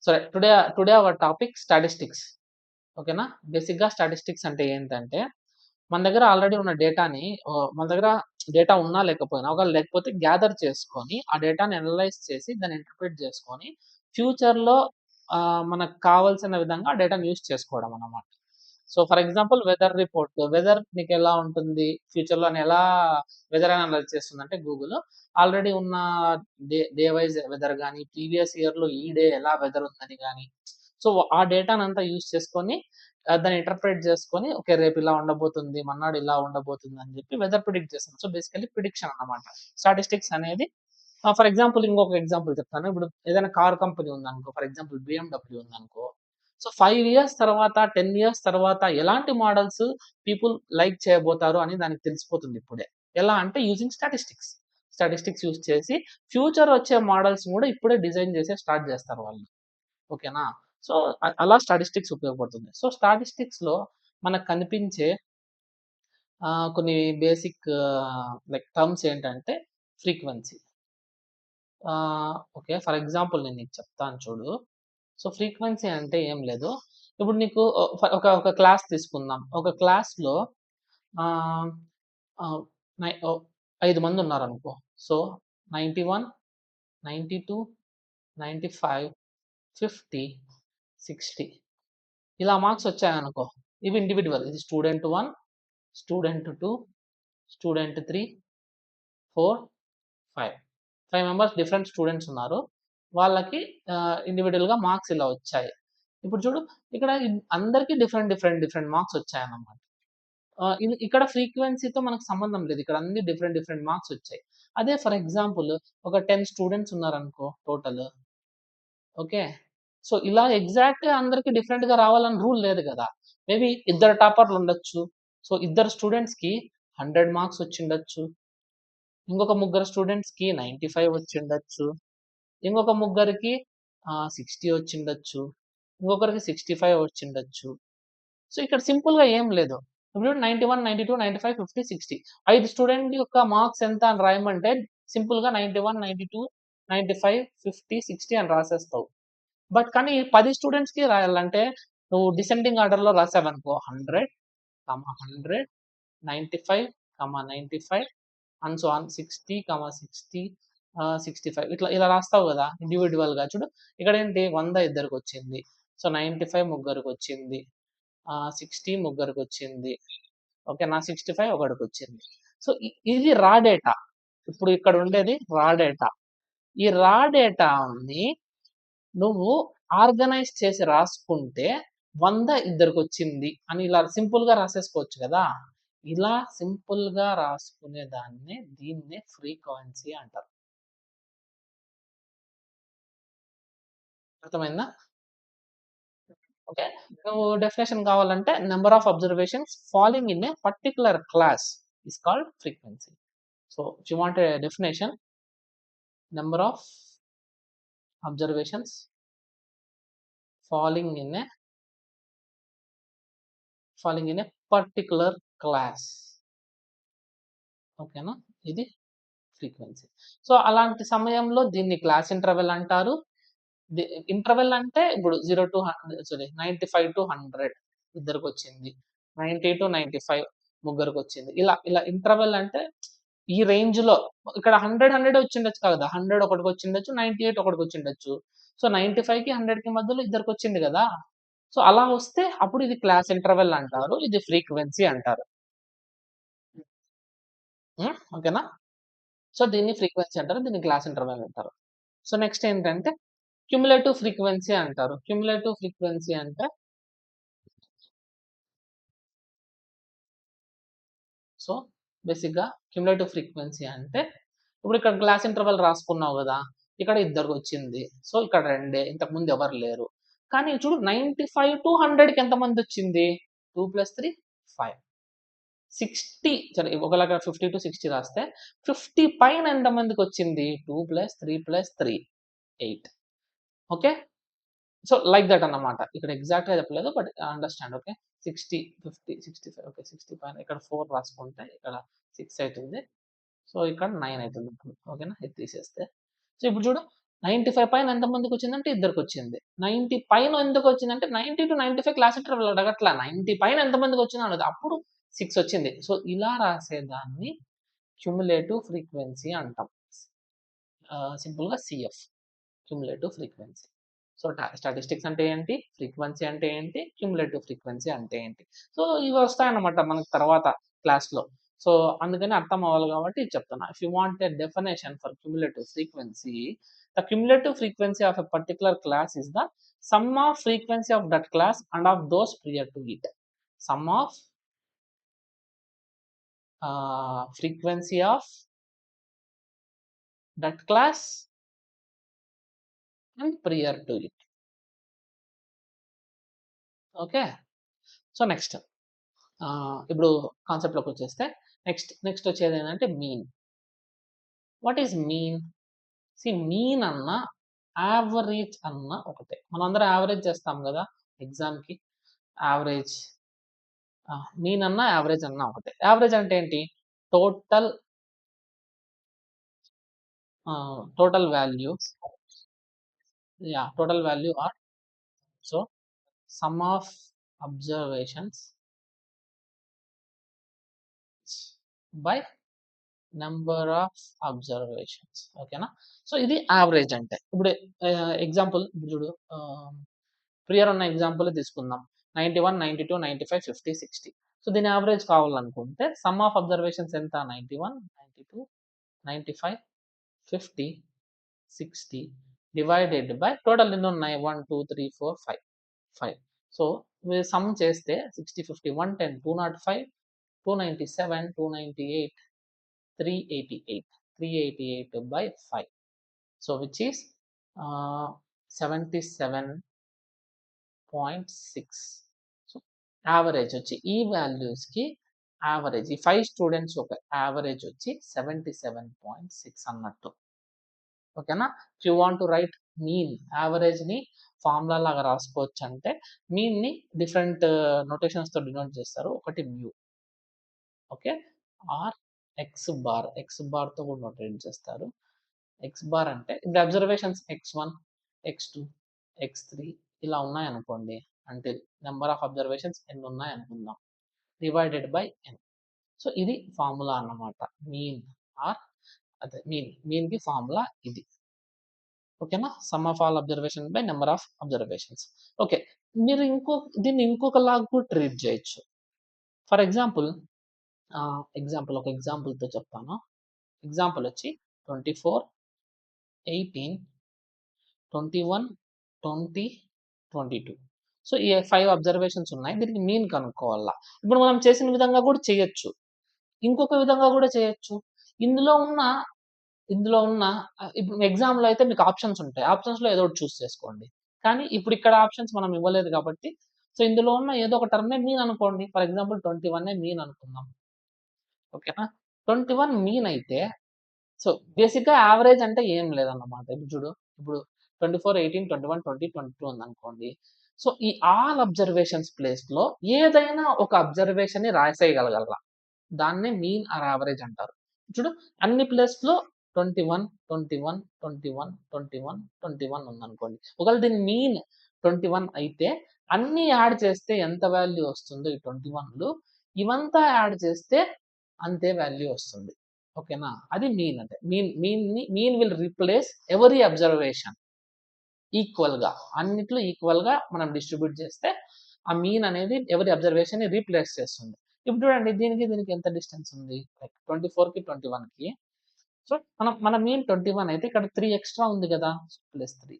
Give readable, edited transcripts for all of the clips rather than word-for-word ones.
సరే, today our topic statistics. ఓకేనా? బేసిక్‌గా స్టాటిస్టిక్స్ అంటే ఏంటంటే, మన దగ్గర ఆల్రెడీ ఉన్న డేటాని మన దగ్గర డేటా ఉన్నా లేకపోయినా, ఒకవేళ లేకపోతే గ్యాదర్ చేసుకొని, ఆ డేటాని అనలైజ్ చేసి, దాన్ని ఇంటర్ప్రిట్ చేసుకొని, ఫ్యూచర్‌లో మనకు కావాల్సిన విధంగా ఆ డేటాని యూజ్ చేసుకోవడం అన్నమాట. So, for example weather report. Weather నీకెలా ఉంటుంది? ఫ్యూచర్‌లో ఎలా వెదర్ అనలైజ్ చేస్తుందంటే గూగుల్, ఆల్రెడీ ఉన్న డే వైస్ వెదర్ గాని, ప్రీవియస్ ఇయర్‌లో ఈ డే ఎలా వెదర్ ఉందని గాని, సో, ఆ డేటానంతా యూజ్ చేసుకొని దాన్ని ఇంటర్ప్రెట్ చేసుకొని, ఓకే, రేపు ఇలా ఉండబోతుంది, మర్నాడు ఇలా ఉండబోతుంది అని చెప్పి వెదర్ ప్రిడిక్ట్ చేస్తాం. సో, బేసికల్లీ ప్రిడిక్షన్ అన్నమాట. స్టాటిస్టిక్స్ అనేది ఫర్ ఎగ్జాంపుల్ ఇంకొక ఎగ్జాంపుల్ చెప్తాను. ఇప్పుడు ఏదైనా కార్ కంపెనీ ఉందనుకో, ఫర్ ఎగ్జాంపుల్ BMW ఉందనుకో. సో, 5 ఇయర్స్ తర్వాత, 10 ఇయర్స్ తర్వాత ఎలాంటి మోడల్స్ పీపుల్ లైక్ చేయబోతారు అని దానికి తెలిసిపోతుంది ఇప్పుడే. ఎలా అంటే యూజింగ్ స్టాటిస్టిక్స్. స్టాటిస్టిక్స్ యూజ్ చేసి ఫ్యూచర్ వచ్చే మోడల్స్ కూడా ఇప్పుడే డిజైన్ చేసి స్టార్ట్ చేస్తారు వాళ్ళు. ఓకేనా? సో, అలా స్టాటిస్టిక్స్ ఉపయోగపడుతుంది. సో, స్టాటిస్టిక్స్‌లో మనకు కనిపించే కొన్ని బేసిక్ లైక్ టర్మ్స్ ఏంటంటే ఫ్రీక్వెన్సీ. ఓకే. ఫర్ ఎగ్జాంపుల్ నేను నీకు చెప్తాను చూడు. సో, ఫ్రీక్వెన్సీ అంటే ఏం లేదు. ఇప్పుడు నీకు ఒక క్లాస్ తీసుకుందాం. ఒక క్లాస్‌లో ఆహ్, ఆహ్, నై ఓ 5 మందున్నారనుకో. సో, 91, 92, 95, 50, 60 ఇలా మార్క్స్ వచ్చాయనుకో. ఇవి ఇండివిడ్యువల్. ఇది student 1, student 2, student 3, 4, 5. 5 members different students ఉన్నారు. వాళ్ళకి ఇండివిడ్యువల్‌గా మార్క్స్ ఇలా వచ్చాయి. ఇప్పుడు చూడు, ఇక్కడ అందరికి డిఫరెంట్ మార్క్స్ వచ్చాయన్నమాట. ఇక్కడ ఫ్రీక్వెన్సీతో మనకు సంబంధం లేదు. ఇక్కడ అన్ని డిఫరెంట్ మార్క్స్ వచ్చాయి. అదే ఫర్ ఎగ్జాంపుల్ ఒక 10 స్టూడెంట్స్ ఉన్నారనుకో టోటల్. ఓకే. సో, ఇలా ఎగ్జాక్ట్‌గా అందరికి డిఫరెంట్‌గా రావాలని రూల్ లేదు గదా! మేబీ ఇద్దరు టాపర్‌లు ఉండొచ్చు. సో, ఇద్దరు స్టూడెంట్స్‌కి 100 మార్క్స్ వచ్చిండొచ్చు. ఇంకొక ముగ్గురు స్టూడెంట్స్‌కి 95 వచ్చిండొచ్చు. ఇంకొక ముగ్గురికి 60 వచ్చిండొచ్చు. ఇంకొకరికి 65 వచ్చిండొచ్చు. సో, ఇక్కడ సింపుల్‌గా ఏం లేదు. ఇప్పుడు 91, 92, 95, 50, 60 5 స్టూడెంట్ యొక్క మార్క్స్ ఎంత అని రాయమంటే సింపుల్‌గా 91, 92, 95, 50, 60 అని రాసేస్తావు. బట్ కానీ 10 స్టూడెంట్స్‌కి రాయాలంటే నువ్వు డిసెండింగ్ ఆర్డర్‌లో రాసావనుకో 100, 100, 95, 95 అండ్ సో ఆన్ 60, 60, 65 ఇలా రాస్తావు గదా! ఇండివిడ్యువల్‌గా చూడు. ఇక్కడేంటి 100 ఇద్దరికొచ్చింది. సో, 95 ముగ్గురికొచ్చింది. 60 ముగ్గురికొచ్చింది. ఓకేనా? 65 ఒకడికొచ్చింది. సో, ఇది రా డేటా. ఇప్పుడు ఇక్కడ ఉండేది రా డేటా. ఈ రా డేటాని నువ్వు ఆర్గనైజ్ చేసి రాసుకుంటే 100 ఇద్దరికొచ్చింది అని ఇలా సింపుల్‌గా రాసేసుకోవచ్చు గదా! ఇలా సింపుల్‌గా రాసుకునే దీన్నే ఫ్రీక్వెన్సీ అంటారు. అర్థమైందా? ఓకే. నువ్వు డెఫినిషన్ కావాలంటే number of observations falling in a particular class is called frequency. So, if you want a definition, number of observations falling in a particular class. ఓకేనా? ఇది ఫ్రీక్వెన్సీ. సో, అలాంటి సమయంలో దీన్ని క్లాస్ ఇంటర్వెల్ అంటారు. The interval అంటే ఇప్పుడు 95-100 ఇద్దరికొచ్చింది. 90-95 ముగ్గురికొచ్చింది. ఇలా interval అంటే ఈ రేంజ్‌లో ఇక్కడ 100 వచ్చిండొచ్చు కదా! 100 ఒకడికొచ్చిండొచ్చు. 98 ఒకడికొచ్చిండొచ్చు. సో, 95కి 100కి మధ్యలో ఇద్దరికొచ్చింది గదా! సో, అలా వస్తే అప్పుడు ఇది క్లాస్ ఇంటర్వెల్ అంటారు. ఇది ఫ్రీక్వెన్సీ అంటారు. ఓకేనా? సో, దీన్ని ఫ్రీక్వెన్సీ అంటారు. దీన్ని క్లాస్ ఇంటర్వెల్ అంటారు. సో, నెక్స్ట్ ఏంటంటే క్యుములేటివ్ ఫ్రీక్వెన్సీ అంటారు. క్యుములేటివ్ ఫ్రీక్వెన్సీ అంటే సో, బేసిక్‌గా క్యుములేటివ్ ఫ్రీక్వెన్సీ అంటే ఇప్పుడు ఇక్కడ క్లాస్ ఇంటర్వెల్ రాసుకున్నావు గదా! ఇక్కడ ఇద్దరికొచ్చింది. సో, ఇక్కడ రెండే. ఇంతకుముందు ఎవరు లేరు. కానీ చూడు 95-100కి ఎంతమందొచ్చింది? 2 + 3 5. 60 సరే ఒకలాగా 50-60 రాస్తే 50 పైన ఎంతమందికొచ్చింది? 2 + 3 + 3 8. ఓకే. సో, లైక్ దట్ అన్నమాట. ఇక్కడ ఎగ్జాక్ట్‌గా చెప్పలేదు. But understand. ఓకే. 60, 50, 65 ఓకే. 60 పైన ఇక్కడ 4 రాసుకుంటే ఇక్కడ 6 అయితుంది. సో, ఇక్కడ 9 అయితుంది ఇప్పుడు. ఓకేనా? ఇది తీసేస్తే. సో, ఇప్పుడు చూడు 95 పైన ఎంతమందికి వచ్చిందంటే ఇద్దరికి వచ్చింది. 90 పైన ఎందుకు వచ్చిందంటే 90-95 క్లాస్ ఇంటర్వల్ అడగట్లా. 90 పైన ఎంతమందికి వచ్చిందో అడుగుతా. అప్పుడు 6 వచ్చింది. సో, ఇలా రాసేదాన్ని క్యుములేటివ్ ఫ్రీక్వెన్సీ అంటాం. సింపుల్‌గా CF. Cumulative frequency. So, statistics అంటే ఏంటి? ఫ్రీక్వెన్సీ అంటే ఏంటి? క్యుములేటివ్ ఫ్రీక్వెన్సీ అంటే ఏంటి? సో, ఇవి వస్తాయన్నమాట మనకు తర్వాత క్లాస్‌లో. సో, అందుకని అర్థం అవ్వాలి కాబట్టి ఇది చెప్తున్నా. If you want a definition for cumulative frequency, the cumulative frequency of a particular class is the sum of frequency of that class and of those prior to it. Sum of frequency of that class and prior to it. Okay. So, next ఇప్పుడు కాన్సెప్ట్‌లోకి వచ్చేస్తే next వచ్చేది ఏంటంటే mean. What is mean? Mean అన్న average అన్న ఒకటే. మనం అందరం average చేస్తాం కదా ఎగ్జామ్‌కి. యావరేజ్ మీన్ అన్న యావరేజ్ అన్న ఒకటే. యావరేజ్ అంటే ఏంటి? Total total value total value or so sum of observations by number of observations. ఓకేనా? సో, ఇది యావరేజ్ అంటే. ఇప్పుడు ఎగ్జాంపుల్ ఇప్పుడు చూడు, ప్రియర్ ఉన్న ఎగ్జాంపుల్ తీసుకుందాం. 91, 92, 95, 50, 60. సో, దీని యావరేజ్ కావాలనుకుంటే సమ్ ఆఫ్ అబ్జర్వేషన్స్ ఎంత? 91, 92, 95, 50, 60 డివైడెడ్ బై టోటల్ ఎన్ని ఉన్నాయి? 1, 2, 3, 4, 5. 5. సో, మీరు సమ్ చేస్తే 60, 50, 110, 205, 297, 298, 388. 388 by 5. So, which is 77.6. So, average వచ్చి ఈ వాల్యూస్‌కి యావరేజ్ ఈ 5 స్టూడెంట్స్ ఒక యావరేజ్ వచ్చి 77.6 అన్నట్టు. ఓకేనా? If you want to write mean, యావరేజ్‌ని ఫార్ములా లాగా రాసుకోవచ్చు అంటే మీన్‌ని డిఫరెంట్ నోటేషన్స్‌తో డినోట్ చేస్తారు. ఒకటి mu. Okay. Or X bar. X బార్‌తో కూడా నోటేట్ చేస్తారు. ఎక్స్ బార్ అంటే ఇప్పుడు అబ్జర్వేషన్స్ x1, x2, x3 ఇలా ఉన్నాయనుకోండి. అంటే నెంబర్ ఆఫ్ అబ్జర్వేషన్స్ ఎన్ని ఉన్నాయనుకుందాం. Divided by n. సో, ఇది ఫార్ములా అన్నమాట. మీన్ ఆర్ అదే మీన్‌కి ఫార్ములా ఇది. ఓకేనా? Sum of all observation by number of observations. Okay. మీరు దీన్ని ఇంకొకలాగా కూడా ట్రీట్ చేయొచ్చు. ఫర్ ఎగ్జాంపుల్ ఒక ఎగ్జాంపుల్‌తో చెప్తాను. ఎగ్జాంపుల్ వచ్చి 24, 18, 21, 20, 22. సో, ఈ 5 అబ్జర్వేషన్స్ ఉన్నాయి. దీనికి మీన్ కనుక్కోవాల. ఇప్పుడు మనం చేసిన విధంగా కూడా చేయొచ్చు. ఇంకొక విధంగా కూడా చేయొచ్చు. ఇందులో ఉన్న ఇప్పుడు ఎగ్జామ్‌లో అయితే మీకు ఆప్షన్స్ ఉంటాయి. ఆప్షన్స్‌లో ఏదో ఒకటి చూస్ చేసుకోండి. కానీ ఇప్పుడు ఇక్కడ ఆప్షన్స్ మనం ఇవ్వలేదు కాబట్టి, సో, ఇందులో ఉన్న ఏదో ఒక టర్మే మీన్ అనుకోండి. ఫర్ ఎగ్జాంపుల్ 21 మీన్ అనుకుందాం. ఓకేనా? 21 మీన్ అయితే సో, బేసిక్‌గా యావరేజ్ అంటే ఏం లేదన్నమాట. ఇప్పుడు చూడు, ఇప్పుడు 24, 18, 21, 20, 22 ఉందనుకోండి. సో, ఈ ఆల్ అబ్జర్వేషన్స్ ప్లేస్‌లో ఏదైనా ఒక అబ్జర్వేషన్‌ని రాసేయగలగాల. దాన్నే మీన్ ఆర్ యావరేజ్ అంటారు. చూడు, అన్ని ప్లేస్‌లో 21, 21, 21, 21, 21 ఉందనుకోండి. ఒకవేళ దీని మీన్ 21 అయితే అన్నీ యాడ్ చేస్తే ఎంత వాల్యూ వస్తుందో ఈ 21లు ఇవంతా యాడ్ చేస్తే అంతే వాల్యూ వస్తుంది. ఓకేనా? అది మీన్ అంటే. Mean will replace every observation ఈక్వల్‌గా. అన్నిట్లో ఈక్వల్‌గా మనం డిస్ట్రిబ్యూట్ చేస్తే ఆ మీన్ అనేది ఎవరి అబ్జర్వేషన్‌ని రీప్లేస్ చేస్తుంది. ఇప్పుడు చూడండి, దీనికి ఎంత డిస్టెన్స్ ఉంది? లైక్ 24కి 21కి. సో, మన మీన్ 21 అయితే ఇక్కడ 3 ఎక్స్ట్రా ఉంది కదా! +3.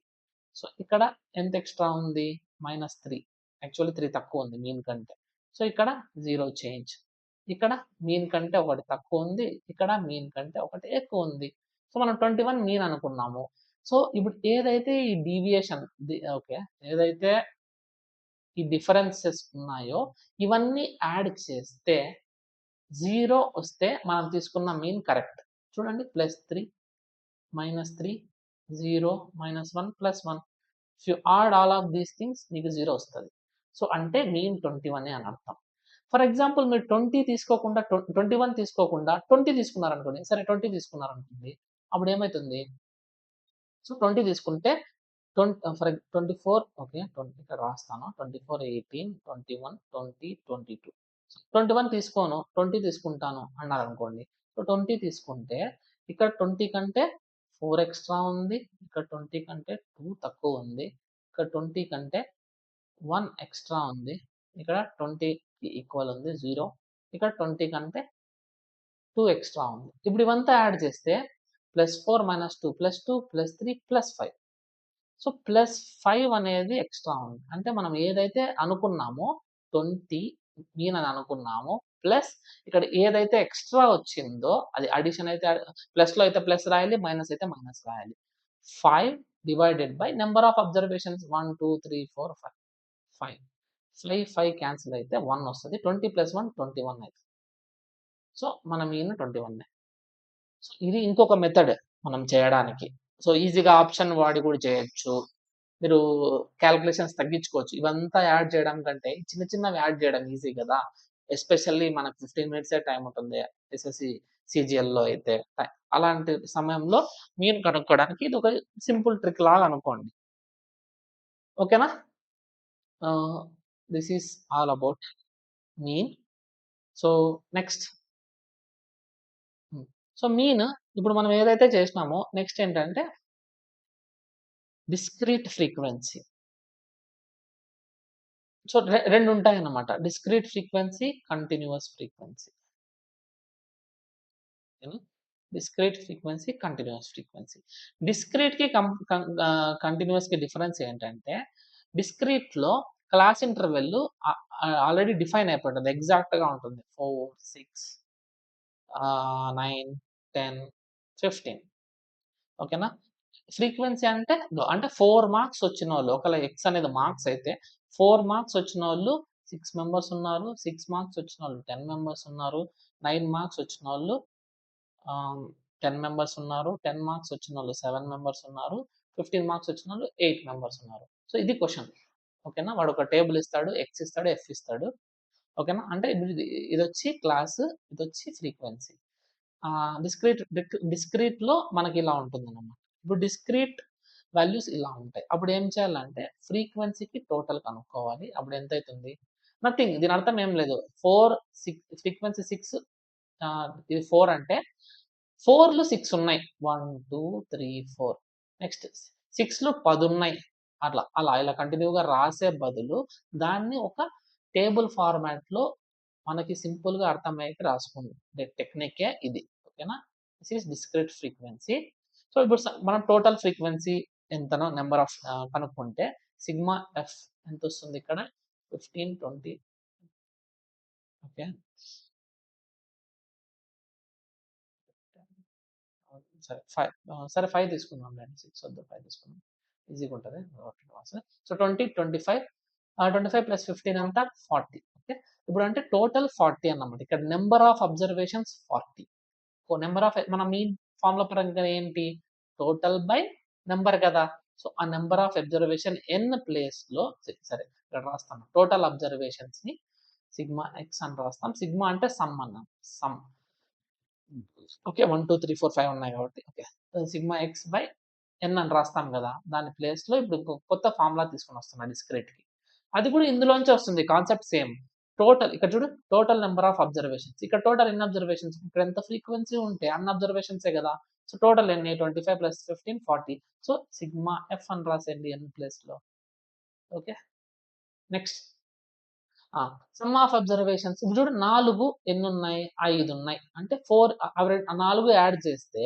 సో, ఇక్కడ ఎంత ఎక్స్ట్రా ఉంది? -3. యాక్చువల్లీ 3 తక్కువ ఉంది మీన్ కంటే. సో, ఇక్కడ 0 చేంజ్. ఇక్కడ మీన్ కంటే ఒకటి తక్కువ ఉంది. ఇక్కడ మీన్ కంటే ఒకటి ఎక్కువ ఉంది. సో, మనం 21 మీన్ అనుకున్నాము. సో, ఇప్పుడు ఏదైతే ఈ డీవియేషన్ ఓకే. ఏదైతే ఈ డిఫరెన్సెస్ ఉన్నాయో ఇవన్నీ యాడ్ చేస్తే 0 వస్తే మనం తీసుకున్న మీన్ కరెక్ట్. చూడండి, +3, -3, 0, -1, +1. If you add all of these things మీకు 0 వస్తది. సో, అంటే మీన్ 21 అని అర్థం. ఫర్ ఎగ్జాంపుల్ మీరు 20 తీసుకోకుండా 21 తీసుకోకుండా 20 తీసుకున్నారనుకోండి. సరే 20 తీసుకున్నారనుకోండి. అప్పుడు ఏమైతుంది? సో 20 తీసుకుంటే 24 ఓకే 20 ఇక్కడ రాస్తాను 24 18 21 20 22 21 తీసుకోను 20 తీసుకుంటాను అన్నారు అనుకోండి. సో 20 తీసుకుంటే ఇక్కడ 20 కంటే 4 ఎక్స్ట్రా ఉంది, ఇక్కడ 20 కంటే 2 తక్కువ ఉంది, ఇక్కడ 20 కంటే 1 ఎక్స్ట్రా ఉంది, ఇక్కడ 20కి ఈక్వల్ ఉంది 0, ఇక్కడ 20 కంటే 2 ఎక్స్ట్రా ఉంది. ఇప్పుడు ఇవంతా యాడ్ చేస్తే +4 - 2 +2 +3 +5. సో +5 అనేది ఎక్స్ట్రా ఉంది. అంటే మనం ఏదైతే అనుకున్నామో 20 మీన్ అని అనుకున్నామో ప్లస్ ఇక్కడ ఏదైతే ఎక్స్ట్రా వచ్చిందో అది అడిషన్ అయితే ప్లస్‌లో అయితే ప్లస్ రాయాలి, మైనస్ అయితే మైనస్ రాయాలి. 5 divided by number of observations 1, 2, 3, 4, 5. 5 cancel అయితే 1 వస్తది. 20 + 1 21 అయితది. సో మన మీన్ 21. సో ఇది ఇంకొక మెథడ్ మనం చేయడానికి. సో ఈజీగా ఆప్షన్ వాడి కూడా చేయొచ్చు. మీరు క్యాలిక్యులేషన్స్ తగ్గించుకోవచ్చు. ఇవంతా యాడ్ చేయడం కంటే చిన్న చిన్నవి యాడ్ చేయడం ఈజీ కదా! ఎస్పెషల్లీ మనకు 15 మినిట్సే టైమ్ ఉంటుంది. ఎస్ఎస్‌సి, సీజీఎల్‌లో అయితే. అలాంటి సమయంలో మీన్ కనుక్కోవడానికి ఇది ఒక సింపుల్ ట్రిక్ లాగా అనుకోండి. ఓకేనా? This is all about mean. So next so mean ఇప్పుడు మనం ఏదైతే చేసినామో నెక్స్ట్ ఏంటంటే డిస్క్రీట్ ఫ్రీక్వెన్సీ. సో రెండు ఉంటాయన్నమాట. Discrete frequency, continuous frequency. Discrete frequency, continuous frequency. డిస్క్రీట్‌కి కంటిన్యూయస్‌కి డిఫరెన్స్ ఏంటంటే డిస్క్రీట్‌లో క్లాస్ ఇంటర్వెల్ ఆల్రెడీ డిఫైన్ అయిపోతుంది. ఎగ్జాక్ట్‌గా ఉంటుంది. 4, 6, 9, 10, 15. ఓకేనా? ఫ్రీక్వెన్సీ అంటే 4 మార్క్స్ వచ్చినోళ్ళు ఒకవేళ ఎక్స్ అనేది మార్క్స్ అయితే 4 మార్క్స్ వచ్చినోళ్ళు 6 మెంబర్స్ ఉన్నారు. 6 మార్క్స్ వచ్చినోళ్ళు 10 మెంబర్స్ ఉన్నారు. 9 మార్క్స్ వచ్చినోళ్ళు 10 మెంబర్స్ ఉన్నారు. 10 మార్క్స్ వచ్చినోళ్ళు 7 మెంబర్స్ ఉన్నారు. 15 మార్క్స్ వచ్చినోళ్ళు 8 మెంబర్స్ ఉన్నారు. సో ఇది క్వెషన్. ఓకేనా? వాడు ఒక టేబుల్ ఇస్తాడు, ఎక్స్ ఇస్తాడు, ఎఫ్ ఇస్తాడు. ఓకేనా? అంటే ఇదొచ్చి క్లాస్, ఇదొచ్చి ఫ్రీక్వెన్సీ. డిస్క్రీట్‌లో మనకి ఇలా ఉంటుందన్నమాట. ఇప్పుడు డిస్క్రీట్ వాల్యూస్ ఇలా ఉంటాయి. అప్పుడు ఏం చేయాలంటే ఫ్రీక్వెన్సీకి టోటల్ కనుక్కోవాలి. అప్పుడు ఎంత అయితుంది? నథింగ్, దీని అర్థం ఏం లేదు. 4 6 ఫ్రీక్వెన్సీ 6 ఇది 4 అంటే 4లు 6 ఉన్నాయి. 1, 2, 3, 4 నెక్స్ట్ 6లు 10 ఉన్నాయి. అలా ఇలా కంటిన్యూగా రాసే బదులు దాన్ని ఒక టేబుల్ ఫార్మాట్‌లో మనకి సింపుల్‌గా అర్థమయ్యేకి రాసుకునే టెక్నికే ఇది. ఓకేనా? This is discrete frequency. So ఇప్పుడు మనం టోటల్ ఫ్రీక్వెన్సీ ఎంతనో నెంబర్ ఆఫ్ కనుక్కుంటే సిగ్మా ఎఫ్ ఎంతొస్తుంది ఇక్కడ 15, 20 ఓకే. సరే 5 తీసుకుందాంలెండి. 6 వద్దు 5 తీసుకుందాం. ఈజీగా ఉంటది. సో 20, 25 25 + 15 ఎంత 40. ఓకే. ఇప్పుడంటే టోటల్ 40 అన్నమాట. ఇక్కడ number of observations 40. Number of మన మీన్ ఫార్ములా పరంగా ఏంటి? టోటల్ బై నంబర్ కదా! సో ఆ నంబర్ ఆఫ్ అబ్జర్వేషన్ ఎన్ ప్లేస్‌లో సరే ఇక్కడ రాస్తాను. టోటల్ అబ్జర్వేషన్స్‌ని సిగ్మా ఎక్స్ అని రాస్తాం. సిగ్మా అంటే సమ్ అన్నాం. సమ్. ఓకే. 1, 2, 3, 4, 5 ఉన్నాయి కాబట్టి ఓకే. సిగ్మా ఎక్స్ బై ఎన్ అని రాస్తాం కదా! దాని ప్లేస్‌లో ఇప్పుడు కొత్త ఫార్ములా తీసుకొని వస్తున్నా డిస్క్రీట్‌కి. అది కూడా ఇందులోంచే వస్తుంది. Concept same. టోటల్ ఇక్కడ చూడు టోటల్ నంబర్ ఆఫ్ అబ్జర్వేషన్స్. ఇక్కడ టోటల్ ఎన్ని అబ్జర్వేషన్స్? ఇక్కడ ఎంత ఫ్రీక్వెన్సీ ఉంటే అన్ని అబ్జర్వేషన్సే కదా! సో టోటల్ ఎన్ని? 25 + 15 40. సో సిగ్మా ఎఫ్ అని రాసేయండి ఎన్ ప్లేస్‌లో. Okay. Next some of observations ఇప్పుడు చూడు 4 ఎన్నున్నాయి? 5 ఉన్నాయి. అంటే 4 అవి 4 యాడ్ చేస్తే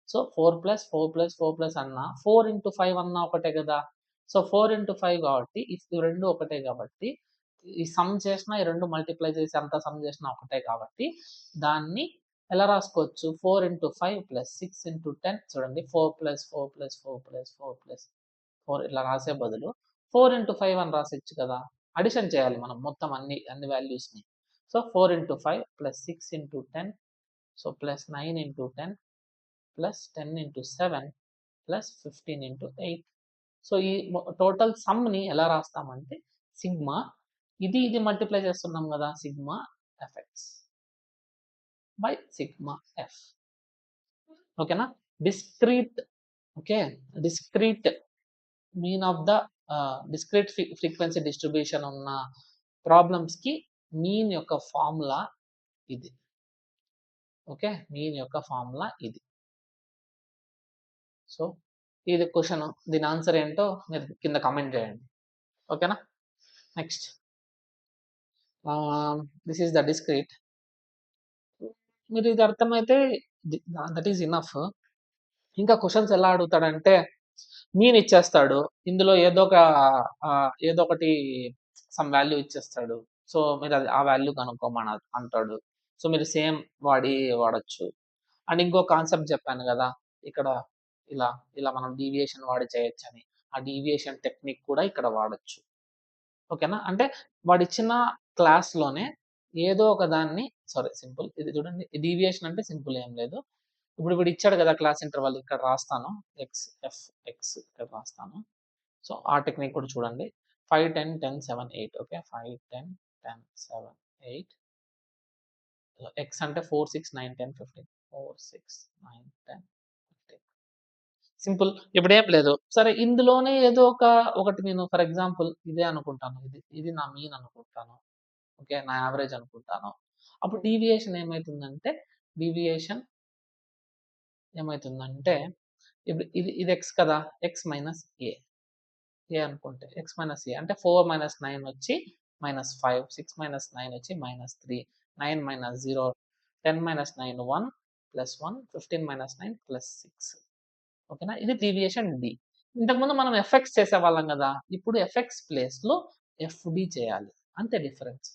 సో 4 + 4 + 4 అన్నా 4 × 5 అన్నా ఒకటే కదా! సో 4 × 5 కాబట్టి ఈ రెండు ఒకటే కాబట్టి ఈ సమ్ చేసినా ఈ రెండు మల్టిప్లై చేసి అంతా సమ్ చేసినా ఒకటే కాబట్టి దాన్ని ఎలా రాసుకోవచ్చు? 4 × 5 + 6 × 10 చూడండి 4 + 4 + 4 + 4 + 4 ఇలా రాసే బదులు 4 × 5 అని రాసేయొచ్చు కదా! అడిషన్ చేయాలి మనం మొత్తం అన్ని వాల్యూస్‌ని. So 4 × 5 + 6 × 10 so +9 × 10 +10 × 7 +15 × 8. సో ఈ టోటల్ సమ్‌ని ఎలా రాస్తామంటే సిగ్మా ఇది మల్టిప్లై చేస్తున్నాం కదా! Sigma FX by sigma F. ఓకేనా? Discrete okay. Discrete mean of the discrete frequency distribution ఉన్న ప్రాబ్లమ్స్కి మీన్ యొక్క ఫార్ములా ఇది. ఓకే, మీన్ యొక్క ఫార్ములా ఇది. సో ఇది క్వశ్చన్, దీని ఆన్సర్ ఏంటో మీరు కింద కామెంట్ చేయండి. ఓకేనా. Next this is the discrete. మీరు ఇది అర్థమైతే దట్ ఈస్ ఇనఫ్. ఇంకా క్వశ్చన్స్ ఎలా అడుగుతాడంటే మీన్ ఇచ్చేస్తాడు, ఇందులో ఏదో ఒకటి సమ్ వాల్యూ ఇచ్చేస్తాడు. సో మీరు అది ఆ వాల్యూ కనుక్కోమని అంటాడు. సో మీరు సేమ్ వాడచ్చు. అండ్ ఇంకో కాన్సెప్ట్ చెప్పాను కదా ఇక్కడ, ఇలా ఇలా మనం డీవియేషన్ వాడి చేయొచ్చు అని. ఆ డీవియేషన్ టెక్నిక్ కూడా ఇక్కడ వాడచ్చు. ఓకేనా. అంటే వాడిచ్చిన క్లాస్లోనే ఏదో ఒక దాన్ని, సారీ సింపుల్ ఇది చూడండి, డీవియేషన్ అంటే సింపుల్ ఏం లేదు. ఇప్పుడు వీడు ఇచ్చాడు కదా క్లాస్ ఇంటర్వల్, ఇక్కడ రాస్తాను ఎక్స్ ఎఫ్ ఎక్స్ ఇక్కడ రాస్తాను. సో ఆ టెక్నిక్ కూడా చూడండి. 5 10 10 7 8. ఓకే, 5 10 10 7 8. ఎక్స్ అంటే 4 6 9 10 15. 4 6 9 10 15. సింపుల్. ఇప్పుడు ఏం లేదు, సరే ఇందులోనే ఏదో ఒకటి నేను ఫర్ ఎగ్జాంపుల్ ఇదే అనుకుంటాను, ఇది నా మీన్ అనుకుంటాను. ఓకే, నా యావరేజ్ అనుకుంటాను. అప్పుడు డీవియేషన్ ఏమవుతుందంటే ఇప్పుడు ఇది ఎక్స్ కదా, ఎక్స్ మైనస్ ఏ అనుకుంటే ఎక్స్ మైనస్ ఏ అంటే 4 మైనస్ 9 వచ్చి -5, 6 మైనస్ 9 వచ్చి -3, 9 minus 0, 10 minus 9 1 plus 1, 15 minus 9 plus 6. ఓకేనా. ఇది డీవియేషన్ డి. ఇంతకుముందు మనం ఎఫ్ఎక్స్ చేసేవాళ్ళం కదా, ఇప్పుడు ఎఫ్ఎక్స్ ప్లేస్లో ఎఫ్డి చేయాలి, అంతే డిఫరెన్స్.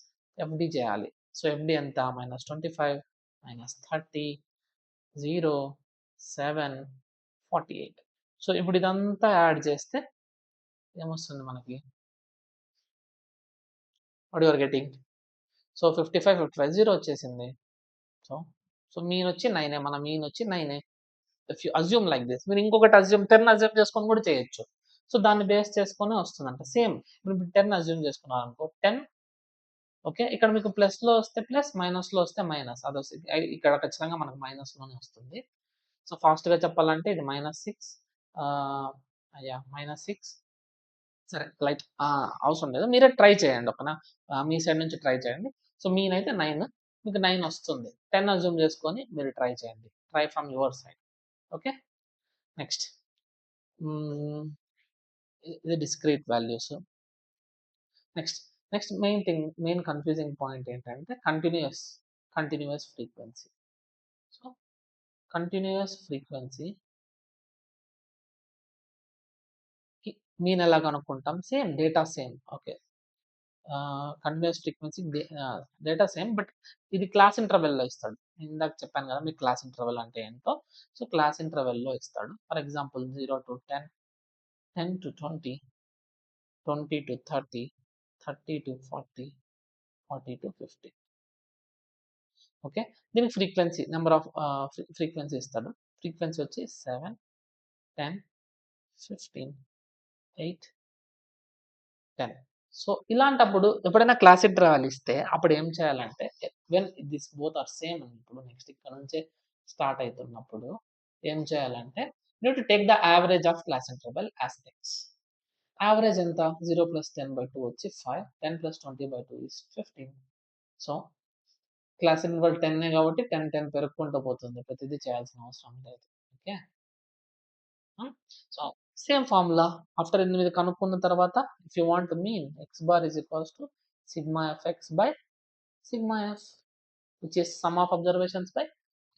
ఎఫ్డి చేయాలి. సో ఎఫ్డి ఎంత, -25 -30 0 7 48. సో ఇప్పుడు ఇదంతా యాడ్ చేస్తే ఏమొస్తుంది మనకి, వాట్ యువర్ గెటింగ్. సో 55 55 0 వచ్చేసింది. సో సో మీన్ వచ్చి 9, మన మీన్ వచ్చి 9. If you assume like this, మీరు ఇంకొకటి 10 అజ్యూమ్ చేసుకొని కూడా చేయొచ్చు. సో దాన్ని బేస్ చేసుకొని వస్తుందంట సేమ్. ఇప్పుడు 10 అజ్యూమ్ చేసుకున్నారు అనుకో 10. ఓకే, ఇక్కడ మీకు ప్లస్లో వస్తే ప్లస్, మైనస్లో వస్తే మైనస్, అది వస్తుంది. ఇక్కడ ఖచ్చితంగా మనకు మైనస్లోనే వస్తుంది. సో ఫాస్ట్గా చెప్పాలంటే ఇది -6, అయ్యా -6. సరే లైట్ అవసరం లేదు, మీరే ట్రై చేయండి ఓకేనా. మీ సైడ్ నుంచి ట్రై చేయండి. సో మీన్ అయితే 9, మీకు 9 వస్తుంది. 10 అజ్యూమ్ చేసుకొని మీరు ట్రై చేయండి, try from your side. Okay. Next ఇది discrete values. Next next main confusing point ఏంటంటే continuous frequency. So continuous frequency mean ఎలా కనుక్కుంటాం, same data same. Okay, continuous frequency data same, but ఇది క్లాస్ ఇంటర్వెల్లో ఇస్తాడు. ఇందాక చెప్పాను కదా మీకు క్లాస్ ఇంటర్వెల్ అంటే ఏంటో. సో క్లాస్ ఇంటర్వెల్లో ఇస్తాడు. For example 0 to 10, 10 to 20, 20 to 30, 30 to 40, 40 to 50. Okay, దీనికి ఫ్రీక్వెన్సీ నెంబర్ ఆఫ్ ఫ్రీక్వెన్సీ ఇస్తాడు. ఫ్రీక్వెన్సీ వచ్చి 7 10 15 8 10. సో ఇలాంటప్పుడు ఎప్పుడైనా క్లాస్ ఇంటర్వెల్ ఇస్తే అప్పుడు ఏం చేయాలంటే, when this both are same, ఇప్పుడు నెక్స్ట్ ఇక్కడ నుంచే స్టార్ట్ అవుతున్నప్పుడు ఏం చేయాలంటే, you to take the average of class interval as x. Average ఎంత, 0 + 10/2 వచ్చి 5, 10 + 20/2 is 15. సో క్లాస్ ఇంటర్వెల్ 10 కాబట్టి 10 10 పెరుగుకుంటూ పోతుంది, ప్రతిదీ చేయాల్సిన అవసరం లేదు. Okay. So same formula. After 8 కనుక్కున్న తర్వాత if you want mean X bar is equals to sigma F X by sigma F, which is some of observations by.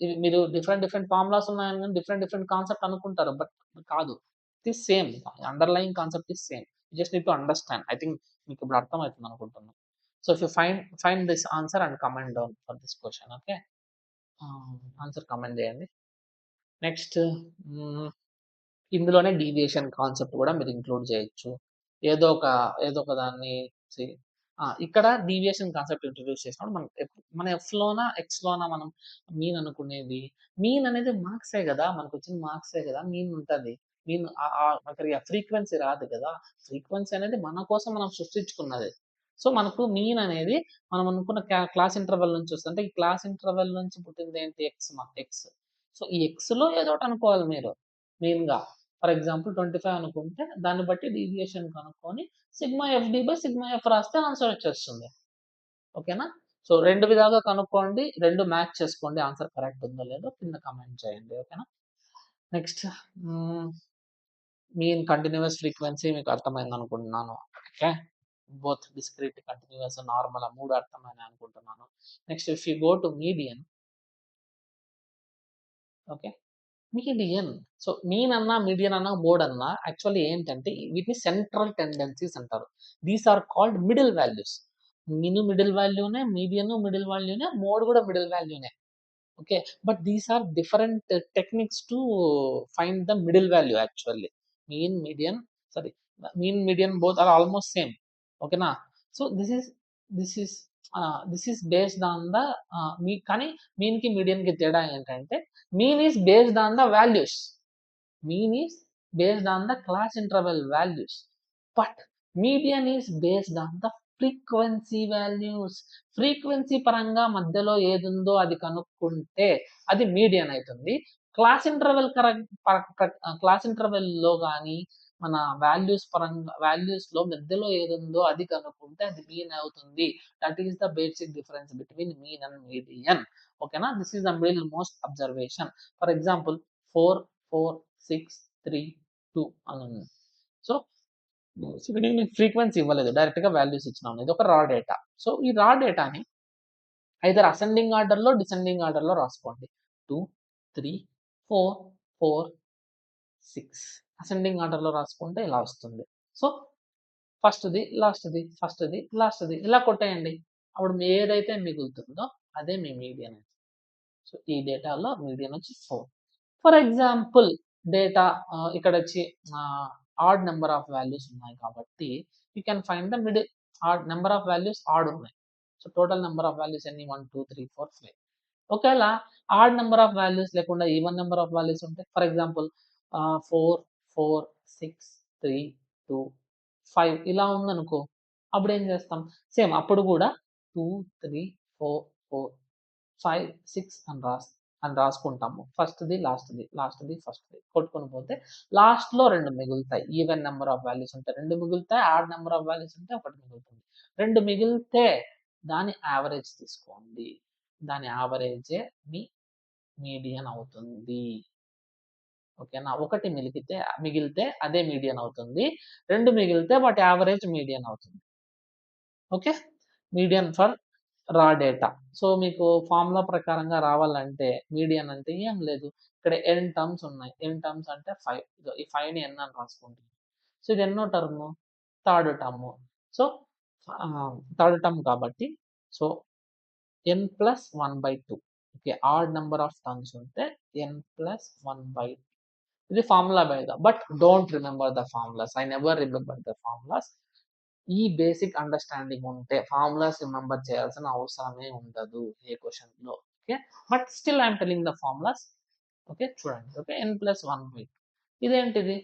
ఇవి మీరు డిఫరెంట్ ఫార్ములాస్ ఉన్నాయని కానీ డిఫరెంట్ కాన్సెప్ట్ అనుకుంటారు, బట్ కాదు, it is same. Underlying concept is same. You just need to understand. I think మీకు ఇప్పుడు అర్థమవుతుంది అనుకుంటున్నాను. So if you find this answer and comment down for this question. Okay, answer comment చేయండి. Next ఇందులోనే deviation concept కూడా మీరు include చేయొచ్చు. ఏదో ఒక దాన్ని ఇక్కడ డీవియేషన్ కాన్సెప్ట్ ఇంట్రడ్యూస్ చేసినప్పుడు మన ఎఫ్లోనా ఎక్స్లోనా మనం మీన్ అనుకునేది. మీన్ అనేది మార్క్సే కదా, మనకు వచ్చిన మార్క్సే కదా, మీన్ ఉంటుంది. మీన్ అక్కడ ఫ్రీక్వెన్సీ రాదు కదా. ఫ్రీక్వెన్సీ అనేది మన కోసం మనం సృష్టించుకున్నది. సో మనకు మీన్ అనేది మనం అనుకున్న క్లాస్ ఇంటర్వెల్ నుంచి వస్తుంది. అంటే ఈ క్లాస్ ఇంటర్వెల్ నుంచి పుట్టింది ఏంటి, ఎక్స్. సో ఈ ఎక్స్లో ఏదో ఒకటి అనుకోవాలి మీరు మెయిన్గా. ఫర్ ఎగ్జాంపుల్ 25 అనుకుంటే దాన్ని బట్టి డీవియేషన్ కనుక్కొని sigma FD by sigma F రాస్తే ఆన్సర్ వచ్చేస్తుంది. ఓకేనా? సో 2 విధాలుగా కనుక్కోండి. 2 మ్యాచ్ చేసుకోండి. ఆన్సర్ కరెక్ట్ ఉందో లేదో కింద కామెంట్ చేయండి. ఓకేనా? నెక్స్ట్ హ్మ్. మీన్ కంటిన్యూయస్ ఫ్రీక్వెన్సీ మీకు అర్థమైందనుకుంటున్నాను. Okay. Both discrete, continuous, normal ఆ 3 అర్థమైనాయి అనుకుంటున్నాను. Next if you go to median. Okay. Median. So mean అన్నా, మీడియన్ అన్నా, మోడ్ అన్నా యాక్చువల్లీ ఏంటంటే వీటిని సెంట్రల్ టెండెన్సీస్ అంటారు. These are called middle values. Mean middle వాల్యూనే, మీడియన్ మిడిల్ వాల్యూనే, మోడ్ కూడా మిడిల్ వాల్యూనే. Okay. But these are different techniques to find the middle value actually. Mean, median, sorry, mean, median both are almost same. ఓకేనా? So this is this is based on the మీ కానీ మీన్‌కి, మీడియన్‌కి తేడా ఏంటంటే mean is based on the values. Mean is based on the class interval values, but median is based on the frequency values. Frequency పరంగా మధ్యలో ఏదుందో అది కనుక్కుంటే అది మీడియన్ అవుతుంది. క్లాస్ ఇంటర్వెల్ క్లాస్ ఇంటర్వెల్‌లో గాని మన వాల్యూస్ పరంగా వాల్యూస్‌లో మధ్యలో ఏదుందో అది కనుక్కుంటే అది మీన్ అవుతుంది. That is the basic difference between mean and median. ఓకేనా? This is the middle most observation. For example 4, 4, 6, 3, 2 అని ఉంది. సో ఇక్కడ నేను ఫ్రీక్వెన్సీ ఇవ్వలేదు. డైరెక్ట్‌గా వాల్యూస్ ఇచ్చినాను. ఇది ఒక రా డేటా. సో ఈ రా డేటాని ఐదర్ అసెండింగ్ ఆర్డర్‌లో, డిసెండింగ్ ఆర్డర్‌లో రాసుకోండి. 2, 3, 4, 4, 6 అసెండింగ్ ఆర్డర్‌లో రాసుకుంటే ఇలా వస్తుంది. సో ఫస్ట్‌ది, లాస్ట్‌ది, ఫస్ట్‌ది, లాస్ట్‌ది ఇలా కొట్టేయండి. అప్పుడు ఏదైతే మిగులుతుందో అదే మీ మీడియన్. సో ఈ డేటాలో మీడియన్ వచ్చి 4. ఫర్ ఎగ్జాంపుల్ డేటా ఇక్కడొచ్చి ఆడ్ నెంబర్ ఆఫ్ వాల్యూస్ ఉన్నాయి కాబట్టి you can find the middle. Odd number of values odd ఉన్నాయి. So total number of values ఎన్ని 1, 2, 3, 4, 5. ఒకవేళ ఆడ్ నెంబర్ ఆఫ్ వాల్యూస్ లేకుండా ఈవెన్ నెంబర్ ఆఫ్ వాల్యూస్ ఉంటే for example 4, 4, 6, 3, 2, 5 ఇలా ఉందనుకో అప్పుడు ఏం చేస్తాం? సేమ్ అప్పుడు కూడా 2, 3, 4, 4, 5, 6 అని రాసుకుంటాము. ఫస్ట్‌ది, లాస్ట్‌ది, లాస్ట్‌ది, ఫస్ట్‌ది కొట్టుకొని పోతే లాస్ట్‌లో 2 మిగులుతాయి. ఈవెన్ నంబర్ ఆఫ్ వాల్యూస్ ఉంటే 2 మిగులుతాయి. ఆడ్ నంబర్ ఆఫ్ వాల్యూస్ ఉంటే 1 మిగులుతుంది. 2 మిగిలితే దాని యావరేజ్ తీసుకోండి. దాని యావరేజే మీ మీడియన్ అవుతుంది. ఓకేనా? 1 మిగిలితే అదే మీడియన్ అవుతుంది. 2 మిగిలితే వాటి యావరేజ్ మీడియన్ అవుతుంది. ఓకే. మీడియన్ ఫర్ రా డేటా. సో మీకు ఫార్ములా ప్రకారంగా రావాలంటే మీడియన్ అంటే ఏం లేదు. ఇక్కడ ఎన్ టర్మ్స్ ఉన్నాయి. ఎన్ టర్మ్స్ అంటే 5. ఇగో ఈ 5ని ఎన్ అని రాసుకుంటున్నాను. సో ఇది ఎన్నో term? Third term. So third term కాబట్టి so n+1/2. Okay. Odd number of terms ఉంటే n+1/2. ఇది ఫార్ములా బేగా. But don't remember the formulas. I never remember the formulas. ఈ బేసిక్ అండర్‌స్టాండింగ్ ఉంటే ఫార్ములాస్ రిమెంబర్ చేయాల్సిన అవసరమే ఉండదు ఏ క్వెషన్‌లో. Okay. But still I am telling the formulas. Okay. చూడండి. ఓకే. n+1/2. ఇదేంటిది?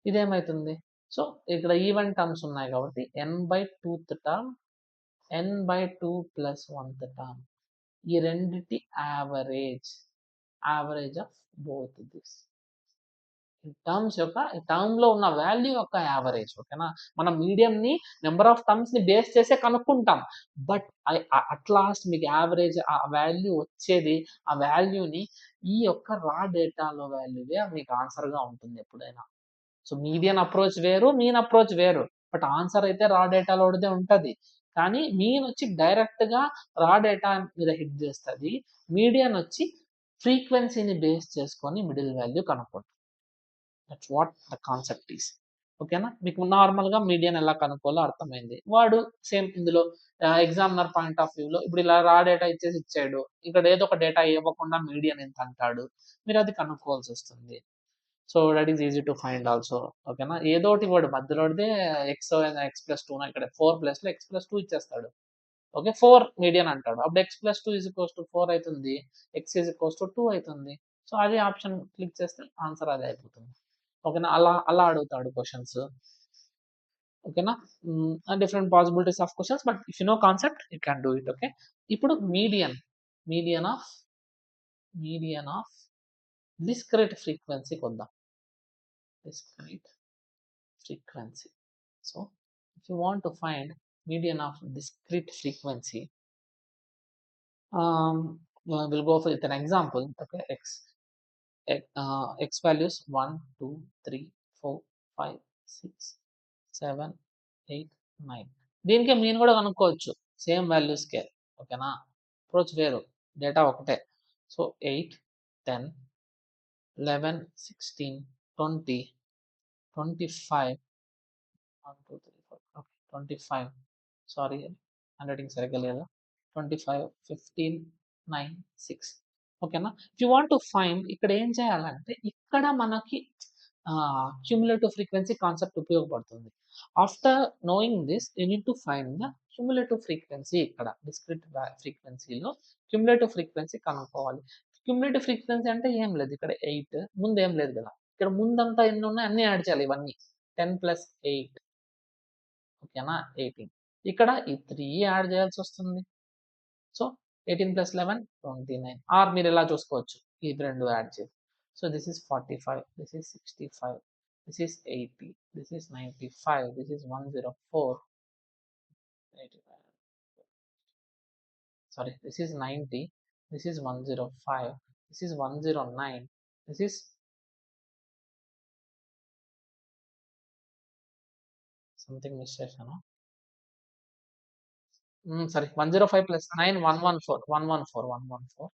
ఇదేమైతుంది? సో ఇక్కడ ఈవెన్ టర్మ్స్ ఉన్నాయి కాబట్టి n/2th term, n/2 plus 1th term. ఈ రెండిటి యావరేజ్ ఆఫ్ బోత్ దిస్. టర్మ్‌లో ఉన్న వాల్యూ యొక్క యావరేజ్. ఓకేనా? మనం మీడియన్‌ని నంబర్ ఆఫ్ టర్మ్స్‌ని బేస్ చేసే కనుక్కుంటాం. బట్ అట్ లాస్ట్ మీకు యావరేజ్ ఆ వాల్యూ వచ్చేది, ఆ వాల్యూని ఈ యొక్క రా డేటాలో వాల్యూవే మీకు ఆన్సర్‌గా ఉంటుంది ఎప్పుడైనా. సో మీడియన్ అప్రోచ్ వేరు, మీన్ అప్రోచ్ వేరు. బట్ ఆన్సర్ అయితే రా డేటాలోడిదే ఉంటది. కానీ మీన్ వచ్చి డైరెక్ట్‌గా రా డేటా మీద హిట్ చేస్తది. మీడియన్ వచ్చి ఫ్రీక్వెన్సీని బేస్ చేసుకొని మిడిల్ వాల్యూ కనుక్కుంటది. That's what the concept is. ఓకేనా? మీకు నార్మల్‌గా మీడియన్ ఎలా కనుక్కోవాలో అర్థమైంది. వాడు సేమ్ ఇందులో ఎగ్జామినర్ పాయింట్ ఆఫ్ వ్యూలో ఇప్పుడు ఇలా రా డేటా ఇచ్చాడు. ఇక్కడ ఏదో ఒక డేటా ఇవ్వకుండా మీడియన్ ఎంత అంటాడు. మీరు అది కనుక్కోవాల్సొస్తుంది. So that is easy to find also. ఓకేనా? ఏదోటి వాడు మధ్యలోడిదే x+2 ఇక్కడ 4 ప్లేస్‌లో x+2 ఇచ్చేస్తాడు. ఓకే. 4 మీడియన్ అంటాడు. అప్పుడు x+2 4 అయితుంది. x 2 అయితుంది. సో అదే ఆప్షన్ క్లిక్ చేస్తే ఆన్సర్ అదే అయిపోతుంది. ఓకేనా? అలా అడుగుతాడు క్వెషన్స్. ఓకేనా? Different possibilities of questions. But if you know concept you can do it. Okay. ఇప్పుడు మీడియన్ ఆఫ్ డిస్క్రీట్ ఫ్రీక్వెన్సీకొద్దాం. discrete frequency. So if you want to find median of discrete frequency, we'll go with an example. Okay, x values 1, 2, 3, 4, 5, 6, 7, 8, 9. దీనికే mean కూడా కనుక్కోవచ్చు same వాల్యూస్కే. ఓకేనా, approach వేరు, data ఒకటే. So 8, 10, 11, 16, 20, 25, 1, 2, 3, 4, okay, 25. Sorry, hand writing సరిగ్గా లేదు. 25, 15, 9, 6. ఓకేనా. If you want to find, ఇక్కడ ఏం చేయాలంటే ఇక్కడ మనకి క్యూములేటివ్ ఫ్రీక్వెన్సీ కాన్సెప్ట్ ఉపయోగపడుతుంది. After knowing this you need to find the cumulative frequency. ఇక్కడ డిస్క్రిట్ ఫ్రీక్వెన్సీలో క్యూములేటివ్ ఫ్రీక్వెన్సీ కనుక్కోవాలి. క్యూములేటివ్ ఫ్రీక్వెన్సీ అంటే ఏం లేదు, ఇక్కడ 8 ముందు ఏం లేదు కదా, ఇక్కడ ముందంతా ఎన్ని ఉన్నాయి అన్ని యాడ్ చేయాలి. ఇవన్నీ 10 + 8, ఓకేనా, 18. ఇక్కడ ఈ 3 యాడ్ చేయాల్సి వస్తుంది. సో 18 + 11, 29. ఆర్ మీరు ఇలా చూసుకోవచ్చు, ఈ రెండు యాడ్ చేసి. So this is 45, this is 65, this is 80, this is 95, this is 104, 85, sorry, this is 90, this is 105, this is 109, this is something miss చేశాను. సారీ, 105 + 9, 114, 114.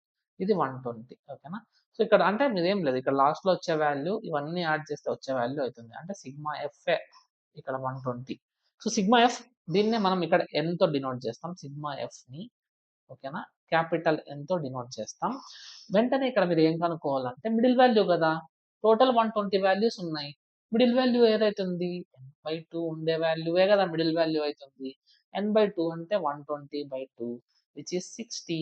ఇది 120. ఓకేనా. సో ఇక్కడ అంటే మీదేం లేదు, ఇక్కడ లాస్ట్లో వచ్చే వాల్యూ ఇవన్నీ యాడ్ చేస్తే వచ్చే వాల్యూ అవుతుంది. అంటే సిగ్మా ఎఫ్ ఇక్కడ 120. సో సిగ్మా ఎఫ్, దీన్నే మనం ఇక్కడ ఎన్తో డినోట్ చేస్తాం. సిగ్మా ఎఫ్ని, ఓకేనా, క్యాపిటల్ ఎన్తో డినోట్ చేస్తాం. వెంటనే ఇక్కడ మీరు ఏం కనుక్కోవాలంటే మిడిల్ వాల్యూ కదా, టోటల్ 120 వాల్యూస్ ఉన్నాయి. మిడిల్ వాల్యూ ఏదైతుంది, n/2 ఉండే వాల్యూవే కదా మిడిల్ వాల్యూ అవుతుంది. n/2 అంటే 120/2, విచ్ ఈస్ 60.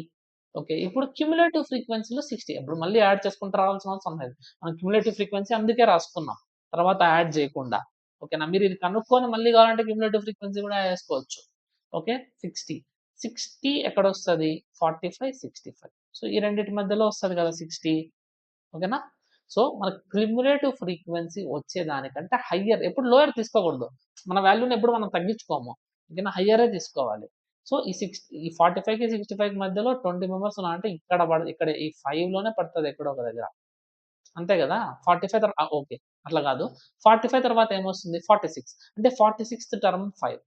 ఓకే, ఇప్పుడు క్యుములేటివ్ ఫ్రీక్వెన్సీలో 60. ఇప్పుడు మళ్ళీ యాడ్ చేసుకుంటూ రావాల్సిన అవసరం లేదు, మనం క్యుములేటివ్ ఫ్రీక్వెన్సీ అందుకే రాసుకున్నాం, తర్వాత యాడ్ చేయకుండా. ఓకేనా, మీరు ఇది కనుక్కొని మళ్ళీ కావాలంటే క్యుములేటివ్ ఫ్రీక్వెన్సీ కూడా వేసుకోవచ్చు. ఓకే, 60 ఎక్కడ వస్తుంది, 45, 65. సో ఈ రెండింటి మధ్యలో వస్తుంది కదా 60. ఓకేనా. సో మన క్యుములేటివ్ ఫ్రీక్వెన్సీ వచ్చేదానికంటే హయ్యర్, ఎప్పుడు లోయర్ తీసుకోకూడదు, మన వాల్యూని ఎప్పుడు మనం తగ్గించుకోము, ఓకేనా, హయ్యరే తీసుకోవాలి. సో ఈ 45కి 65 మధ్యలో 20 మెంబర్స్ ఉన్నా అంటే ఇక్కడ ఈ 5లోనే పడుతుంది ఎక్కడో ఒక దగ్గర, అంతే కదా. 45 తర్వాత ఓకే, అట్లా కాదు, 45 తర్వాత ఏమొస్తుంది, 46 అంటే 46th టర్మ్ 5.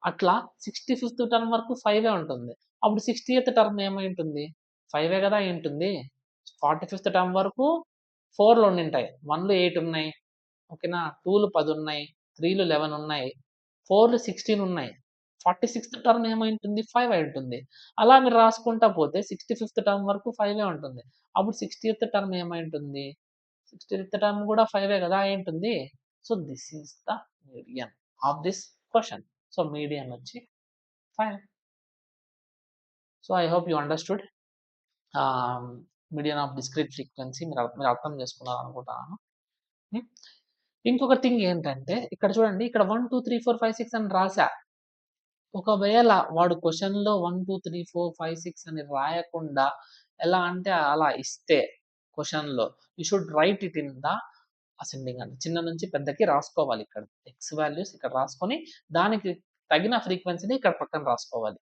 అట్లా 65th టర్మ్ వరకు 5 ఉంటుంది. అప్పుడు 60th టర్మ్ ఏమై ఉంటుంది, 5 కదా అయి ఉంటుంది. 45th టర్మ్ వరకు 4లు ఉండింటాయి, 1లు 8 ఉన్నాయి, ఓకేనా, 2లు 10 ఉన్నాయి, 3లు 11 ఉన్నాయి, 4లు 16 ఉన్నాయి. 46th టర్మ్ ఏమై ఉంటుంది, 5 అయి ఉంటుంది. అలా మీరు రాసుకుంటా పోతే 65th టర్మ్ వరకు 5 ఉంటుంది. అప్పుడు 60th టర్మ్ ఏమై ఉంటుంది, 60th టర్మ్ కూడా 5 కదా అయి ఉంటుంది. So this is the median of this question. So median వచ్చి 5. So I hope you understood median of discrete frequency. మీరు అర్థం చేసుకున్నారు అనుకుంటున్నాను. ఇంకొక థింగ్ ఏంటంటే ఇక్కడ చూడండి, ఇక్కడ 1, 2, 3, 4, 5, 6 అని రాసా. ఒకవేళ వాడు క్వశ్చన్లో 1, 2, 3, 4, 5, 6 అని రాయకుండా ఎలా అంటే అలా ఇస్తే క్వశ్చన్లో, you should write it in the ascending, అంటే చిన్న నుంచి పెద్దకి రాసుకోవాలి. ఇక్కడ ఎక్స్ వాల్యూస్ ఇక్కడ రాసుకొని దానికి తగిన ఫ్రీక్వెన్సీని ఇక్కడ పక్కన రాసుకోవాలి.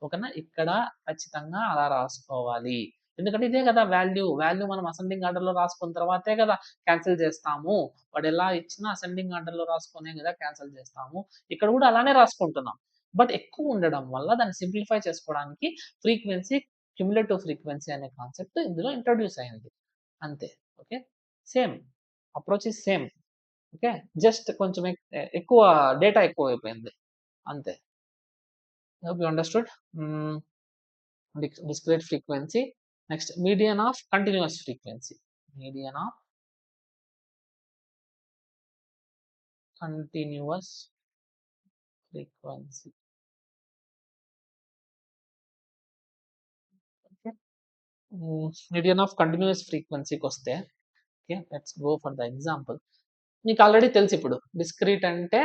ఓకేనా, ఇక్కడ ఖచ్చితంగా అలా రాసుకోవాలి. ఎందుకంటే ఇదే కదా వాల్యూ మనం అసెండింగ్ ఆర్డర్లో రాసుకున్న తర్వాతే కదా క్యాన్సిల్ చేస్తాము. వాడు ఎలా ఇచ్చినా అసెండింగ్ ఆర్డర్లో రాసుకునే కదా క్యాన్సిల్ చేస్తాము. ఇక్కడ కూడా అలానే రాసుకుంటున్నాం. బట్ ఎక్కువ ఉండడం వల్ల దాన్ని సింప్లిఫై చేసుకోవడానికి ఫ్రీక్వెన్సీ, క్యుములేటివ్ ఫ్రీక్వెన్సీ అనే కాన్సెప్ట్ ఇందులో ఇంట్రొడ్యూస్ అయింది. అంతే. Okay, same approach is same. Okay, just కొంచెం ఎక్కువ డేటా ఎక్కువ అయిపోయింది అంతే. hope you understood. Discrete frequency. Next, median of continuous frequency. Median of continuous frequency. Okay. Median of continuous frequency koste. Okay, let's go for the example. మీకు already తెలుసు, ఇప్పుడు discrete అంటే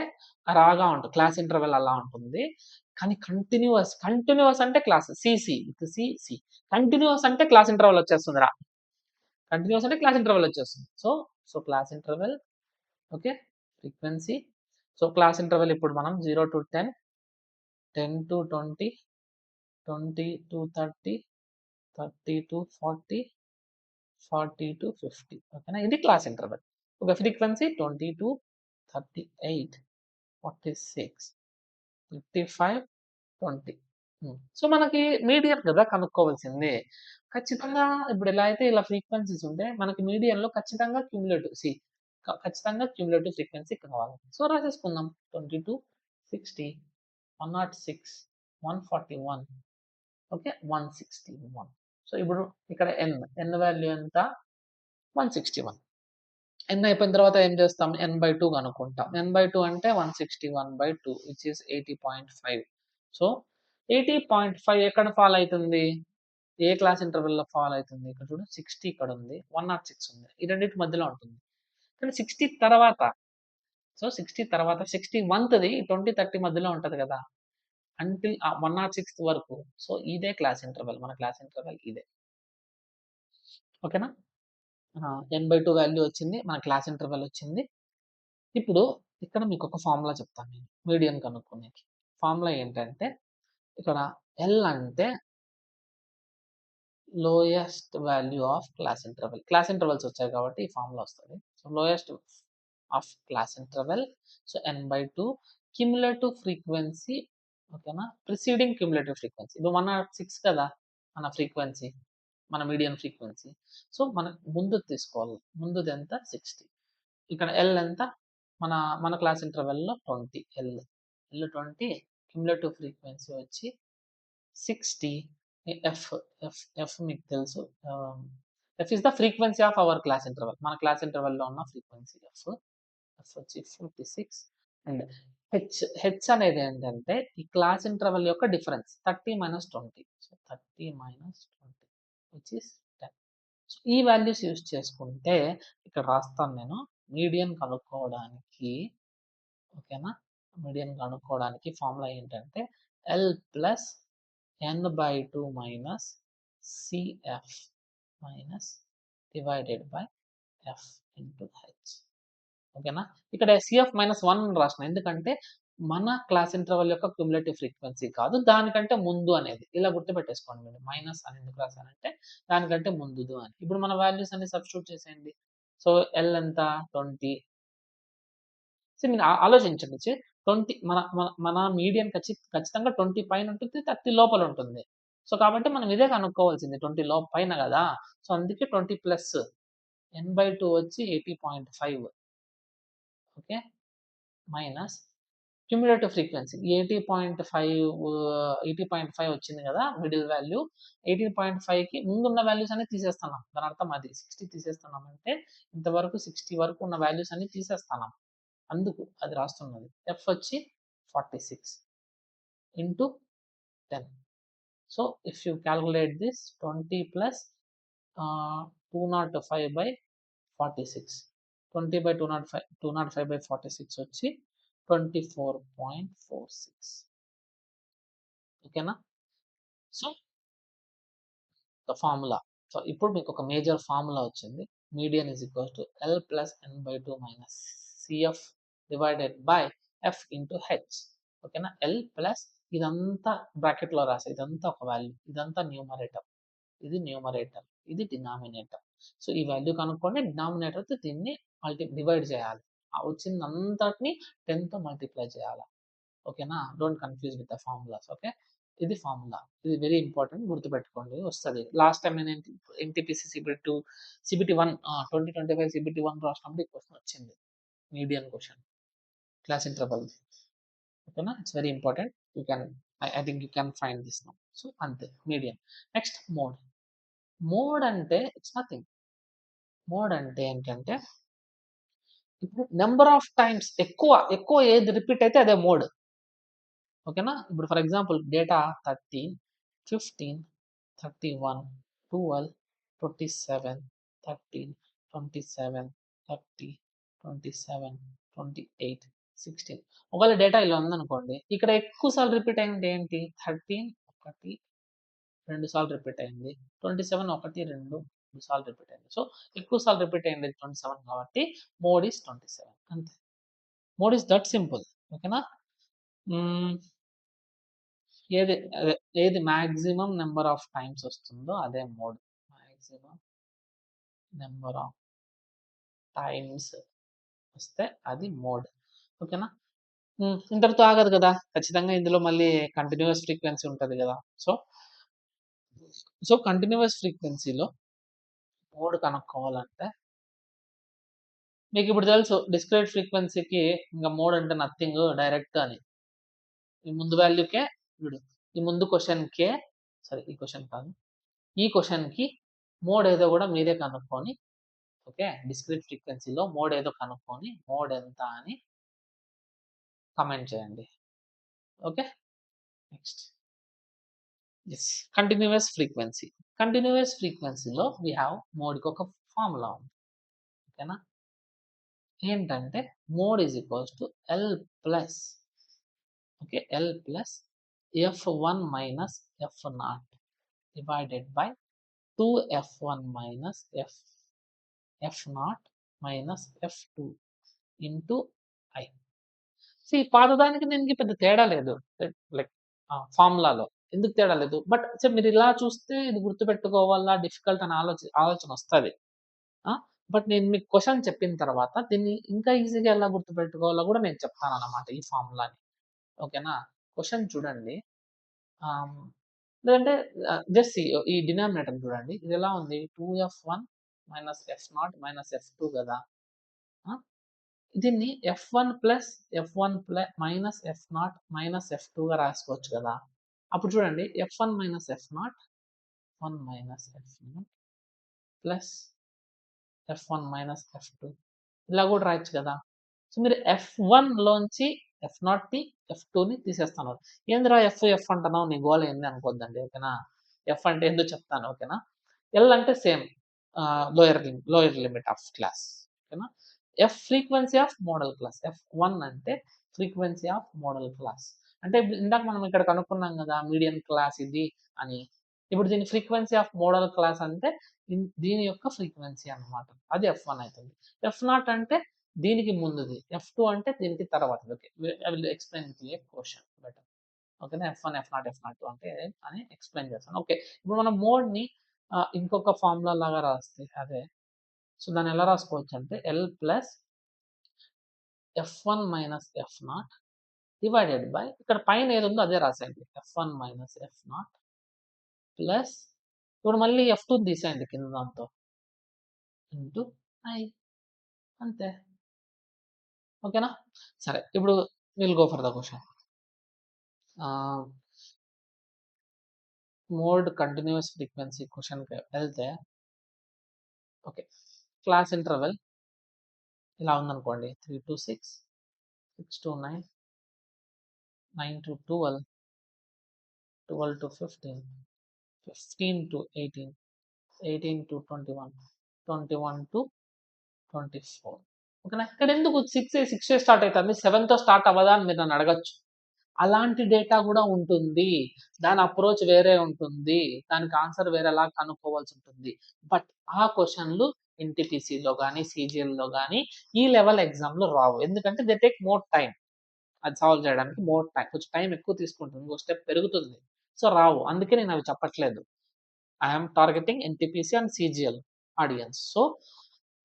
రాగా ఉంటుంది, క్లాస్ ఇంటర్వెల్ అలా ఉంటుంది. కానీ కంటిన్యూస్ అంటే class CC with CC, continuous అంటే క్లాస్ ఇంటర్వెల్ వచ్చేస్తుంది రా, కంటిన్యూస్ అంటే క్లాస్ ఇంటర్వెల్ వచ్చేస్తుంది. So class interval okay, frequency. So class interval ఇప్పుడు మనం 0 to 10, 10 to 20, 20 to 30, 30 to 40, 40 to 50. ఓకేనా, ఇది క్లాస్ ఇంటర్వెల్. ఒక ఫ్రీక్వెన్సీ 20 to 38, 46, 55, 20. సో మనకి మీడియం కదా కనుక్కోవాల్సింది. ఖచ్చితంగా ఇప్పుడు ఎలా అయితే ఇలా ఫ్రీక్వెన్సీస్ ఉంటే మనకి మీడియంలో ఖచ్చితంగా క్యూములేటివ్ ఖచ్చితంగా క్యూములేటివ్ ఫ్రీక్వెన్సీ కావాలి. సో రాసేసుకుందాం. 22, 60, 106, 141, ఓకే, 161. సో ఇప్పుడు ఇక్కడ ఎన్ వాల్యూ ఎంత? 161. ఎన్ అయిపోయిన తర్వాత ఏం చేస్తాం? n/2 కనుక్కుంటాం. n/2 అంటే 161/2 విచ్ ఈస్ 80.5. సో 80.5 ఎక్కడ ఫాల్ అవుతుంది? ఏ క్లాస్ ఇంటర్వెల్లో ఫాల్ అవుతుంది? ఇక్కడ చూడు, 60 ఇక్కడ ఉంది, 106 ఉంది, ఈ రెండింటి మధ్యలో ఉంటుంది. కానీ 60 తర్వాత, సో 60 తర్వాత 61ది 20, 30 మధ్యలో ఉంటుంది కదా, అంటిల్ 106 వరకు. సో ఇదే క్లాస్ ఇంటర్వెల్, మన క్లాస్ ఇంటర్వెల్ ఇదే. ఓకేనా, n/2 వాల్యూ వచ్చింది, మన క్లాస్ ఇంటర్వెల్ వచ్చింది. ఇప్పుడు ఇక్కడ మీకు ఒక ఫార్ములా చెప్తాను నేను మీడియం కనుక్కునేకి. ఫార్ములా ఏంటంటే, ఇక్కడ ఎల్ అంటే lowest value of class interval. Class intervals వచ్చాయి కాబట్టి ఈ ఫార్ములా వస్తుంది. So lowest of class interval, so n/2 cumulative frequency. ఓకేనా, ప్రిసీడింగ్ క్యుములేటివ్ ఫ్రీక్వెన్సీ. ఇప్పుడు 106 కదా మన ఫ్రీక్వెన్సీ, మన మీడియం ఫ్రీక్వెన్సీ. సో మనం ముందు తీసుకోవాలి, ముందుది ఎంత? 60. ఇక్కడ ఎల్ ఎంత? మన మన క్లాస్ ఇంటర్వెల్లో 20. ఎల్ 20, క్యుములేటివ్ ఫ్రీక్వెన్సీ వచ్చి 60. ఎఫ్ ఎఫ్ మీకు తెలుసు, F is the frequency of our class interval. మన క్లాస్ ఇంటర్వెల్లో ఉన్న ఫ్రీక్వెన్సీ ఎఫ్ వచ్చి 56. అండ్ హెచ్ అనేది ఏంటంటే ఈ క్లాస్ ఇంటర్వెల్ యొక్క difference, 30 - 20. So 30 - 20 which is 10. So ఈ వాల్యూస్ యూస్ చేసుకుంటే ఇక్కడ రాస్తాను నేను మీడియన్ కనుక్కోవడానికి. ఓకేనా, మీడియన్ కనుక్కోవడానికి ఫార్ములా ఏంటంటే L plus n/2 minus CF minus divided by F into H. ఓకేనా, ఇక్కడ సిఎఫ్ -1 రాసిన, ఎందుకంటే మన క్లాస్ ఇంటర్వెల్ యొక్క క్యుములేటివ్ ఫ్రీక్వెన్సీ కాదు, దానికంటే ముందు అనేది. ఇలా గుర్తుపెట్టేసుకోండి మీరు. మైనస్ అని ఎందుకు రాశానంటే దానికంటే ముందుదు అని. ఇప్పుడు మన వాల్యూస్ అన్ని సబ్స్టిట్యూట్ చేసేయండి. సో ఎల్ ఎంత? 20. సో మీరు ఆలోచించండి, 20 మన మన మన మీడియం ఖచ్చితంగా 20 పైన ఉంటుంది, 30 లోపల ఉంటుంది. సో కాబట్టి మనం ఇదే కనుక్కోవాల్సింది, 20 పైన కదా. సో అందుకే 20 ప్లస్ n/2 వచ్చి 80.5. ఓకే, మైనస్ క్యుములేటివ్ ఫ్రీక్వెన్సీ 80.5 వచ్చింది కదా మిడిల్ వాల్యూ. 18.5కి ముందున్న వాల్యూస్ అన్ని తీసేస్తున్నాం. దాని అర్థం అది 60 తీసేస్తున్నాం అంటే ఇంతవరకు 60 వరకు ఉన్న వాల్యూస్ అన్ని తీసేస్తున్నాం, అందుకు అది రాస్తున్నది. ఎఫ్ వచ్చి 46 into 10. So if you calculate this 20 plus 205/46, 20/205/46 వచ్చి 24.46. ఓకేనా, సో ద ఫార్ములా. సో ఇప్పుడు మీకు ఒక మేజర్ ఫార్ములా వచ్చింది. Median is equals to L plus n/2 minus CF divided by F into H. ఓకేనా, ఎల్ ప్లస్ ఇదంతా బ్రాకెట్లో రాసే, ఇదంతా ఒక వాల్యూ, ఇదంతా న్యూమరేటర్, ఇది న్యూమరేటర్, ఇది డినామినేటర్. సో ఈ వాల్యూ కనుక్కొని డినామినేటర్తో దీన్ని డివైడ్ చేయాలి. వచ్చిందంతటిని 10తో మల్టిప్లై చేయాలి. ఓకేనా, don't confuse with the formulas. Okay, ఇది ఫార్ములా, ఇది వెరీ ఇంపార్టెంట్, గుర్తుపెట్టుకోండి, వస్తుంది. లాస్ట్ టైం నేను ఎన్టీపీసీ సిబిటి 1 2025 సిబిటి 1 రాసినప్పుడు ఈ క్వశ్చన్ వచ్చింది, మీడియన్ క్వశ్చన్, క్లాస్ ఇంటర్వల్. ఓకేనా, it's very important. You can I think you can find this now. So అంతే మీడియన్. Next mode. మోడ్ అంటే ఇట్స్ నథింగ్. మోడ్ అంటే ఏంటంటే ఇప్పుడు నెంబర్ ఆఫ్ టైమ్స్ ఎక్కువ ఏది రిపీట్ అయితే అదే మోడ్. ఓకేనా, ఇప్పుడు ఫర్ ఎగ్జాంపుల్ డేటా 13, 15, 31, 12, 27, 13, 27, 30, 27, 28, 16. ఒకవేళ డేటా ఇలా ఉందనుకోండి, ఇక్కడ ఎక్కువ సార్లు రిపీట్ అయింది ఏంటి? 13 1 2 సార్లు రిపీట్ అయింది, 27 1 2 సార్లు రిపీట్ అయింది. సో ఎక్కువ సార్లు రిపీట్ అయింది 27 కాబట్టి మోడ్ ఈస్ 27 అంతే. Mode is that simple. ఓకేనా. ఏది అదే ఏది మాక్సిమం నెంబర్ ఆఫ్ టైమ్స్ వస్తుందో అదే mode. Maximum number of times వస్తే అది మోడ్. ఓకేనా. ఇంతటితో ఆగదు కదా, ఖచ్చితంగా ఇందులో మళ్ళీ కంటిన్యూస్ ఫ్రీక్వెన్సీ ఉంటుంది కదా. సో కంటిన్యూస్ ఫ్రీక్వెన్సీలో మోడ్ కనుక్కోవాలంటే మీకు ఇప్పుడు తెలుసు డిస్క్రీట్ ఫ్రీక్వెన్సీకి ఇంకా మోడ్ అంటే నథింగ్ డైరెక్ట్ అని. ఈ ముందు వాల్యూకే వీడు ఈ ముందు క్వశ్చన్కే సరే ఈ క్వశ్చన్ కాదు ఈ క్వశ్చన్కి మోడ్ ఏదో కూడా మీరే కనుక్కొని ఓకే డిస్క్రీట్ ఫ్రీక్వెన్సీలో మోడ్ ఏదో కనుక్కొని మోడ్ ఎంత అని కమెంట్ చేయండి. Okay next is continuous frequency. Continuous ఫ్రీక్వెన్సీలో వీ హ్యావ్ మోడ్కి ఒక ఫార్ములా ఉంది. ఓకేనా. ఏంటంటే mode is equals to L plus okay L plus f1 minus f0 divided by 2f1 minus f0 minus f2 into I. పాతదానికి దీనికి పెద్ద తేడా లేదు, లైక్ ఫార్ములాలో ఎందుకు తేడా లేదు. బట్ మీరు ఇలా చూస్తే ఇది గుర్తుపెట్టుకోవాలా డిఫికల్ట్ అని ఆలోచన వస్తుంది. బట్ నేను మీకు క్వశ్చన్ చెప్పిన తర్వాత దీన్ని ఇంకా ఈజీగా ఎలా గుర్తుపెట్టుకోవాలో కూడా నేను చెప్తాను అన్నమాట ఈ ఫార్ములాని. ఓకేనా. క్వశ్చన్ చూడండి. లేదంటే జస్ట్ ఈ డినామినేటర్ చూడండి, ఇది ఎలా ఉంది 2f1 minus f0 minus f2 కదా. దీన్ని f1 plus f1 plus minus f0 minus f2గా రాసుకోవచ్చు కదా. అప్పుడు చూడండి f1 minus f0 1 minus f0 plus f1 minus f2 ఇలా కూడా రాయొచ్చు కదా. సో మీరు f1 లోంచి f0ని f2ని తీసేస్తున్నారు. ఏందిరా ఎఫ్ అంటున్నావు నీ గోల్ ఏంది అనుకోద్దండి. ఓకేనా. ఎఫ్ అంటే ఏందో చెప్తాను. ఓకేనా. ఎల్ అంటే same lower limit of class. ఓకేనా. F frequency of modal class. f1 అంటే ఫ్రీక్వెన్సీ ఆఫ్ మోడల్ క్లాస్. అంటే ఇందాక మనం ఇక్కడ కనుక్కున్నాం కదా మీడియం క్లాస్ ఇది అని. ఇప్పుడు దీని ఫ్రీక్వెన్సీ ఆఫ్ మోడల్ క్లాస్ అంటే దీని యొక్క ఫ్రీక్వెన్సీ అన్నమాట, అది f1 అవుతుంది. f0 అంటే దీనికి ముందుది, f2 అంటే దీనికి తర్వాతది. Okay I will explain it A question better. ఓకేనా. f1 f0 f0 అంటే అని ఎక్స్ప్లెయిన్ చేస్తాను. ఓకే ఇప్పుడు మనం మోడ్ని ఇంకొక ఫార్ములా లాగా రాస్తే అదే. సో దాన్ని ఎలా రాసుకోవచ్చు అంటే L plus f1 minus f0 divided by ఇక్కడ పైన ఏది ఉందో అదే రాసేయండి f1 మైనస్ f0 ప్లస్ ఇప్పుడు మళ్ళీ f2 తీసేయండి కింద దాంతో ఇంటూ ఐ అంతే. ఓకేనా. సరే ఇప్పుడు will go for the question. Mode continuous frequency క్వశ్చన్కి వెళ్తే ఓకే క్లాస్ ఇంటర్వెల్ ఇలా ఉందనుకోండి 3 to 6 6 to 9 9 to 12 12 to 15 15 to 18 18 to 21 21 to 24. ఓకేనా. ఇక్కడ ఎందుకు 6 స్టార్ట్ అవుతుంది 7తో స్టార్ట్ అవ్వదా అని మీరు నన్ను అడగచ్చు. అలాంటి డేటా కూడా ఉంటుంది, దాని అప్రోచ్ వేరే ఉంటుంది, దానికి ఆన్సర్ వేరేలా కనుక్కోవాల్సి ఉంటుంది. బట్ ఆ క్వశ్చన్లు ఎన్టీపీసీలో కానీ సీజీఎల్లో కానీ ఈ లెవెల్ ఎగ్జామ్లో రావు. ఎందుకంటే దే టేక్ మోర్ టైం, అది సాల్వ్ చేయడానికి మోర్ టైం, కొంచెం టైం ఎక్కువ తీసుకుంటుంది, ఇంకో స్టెప్ పెరుగుతుంది. సో రావు, అందుకే నేను అవి చెప్పట్లేదు. I'm targeting NTPC and CGL audience. సో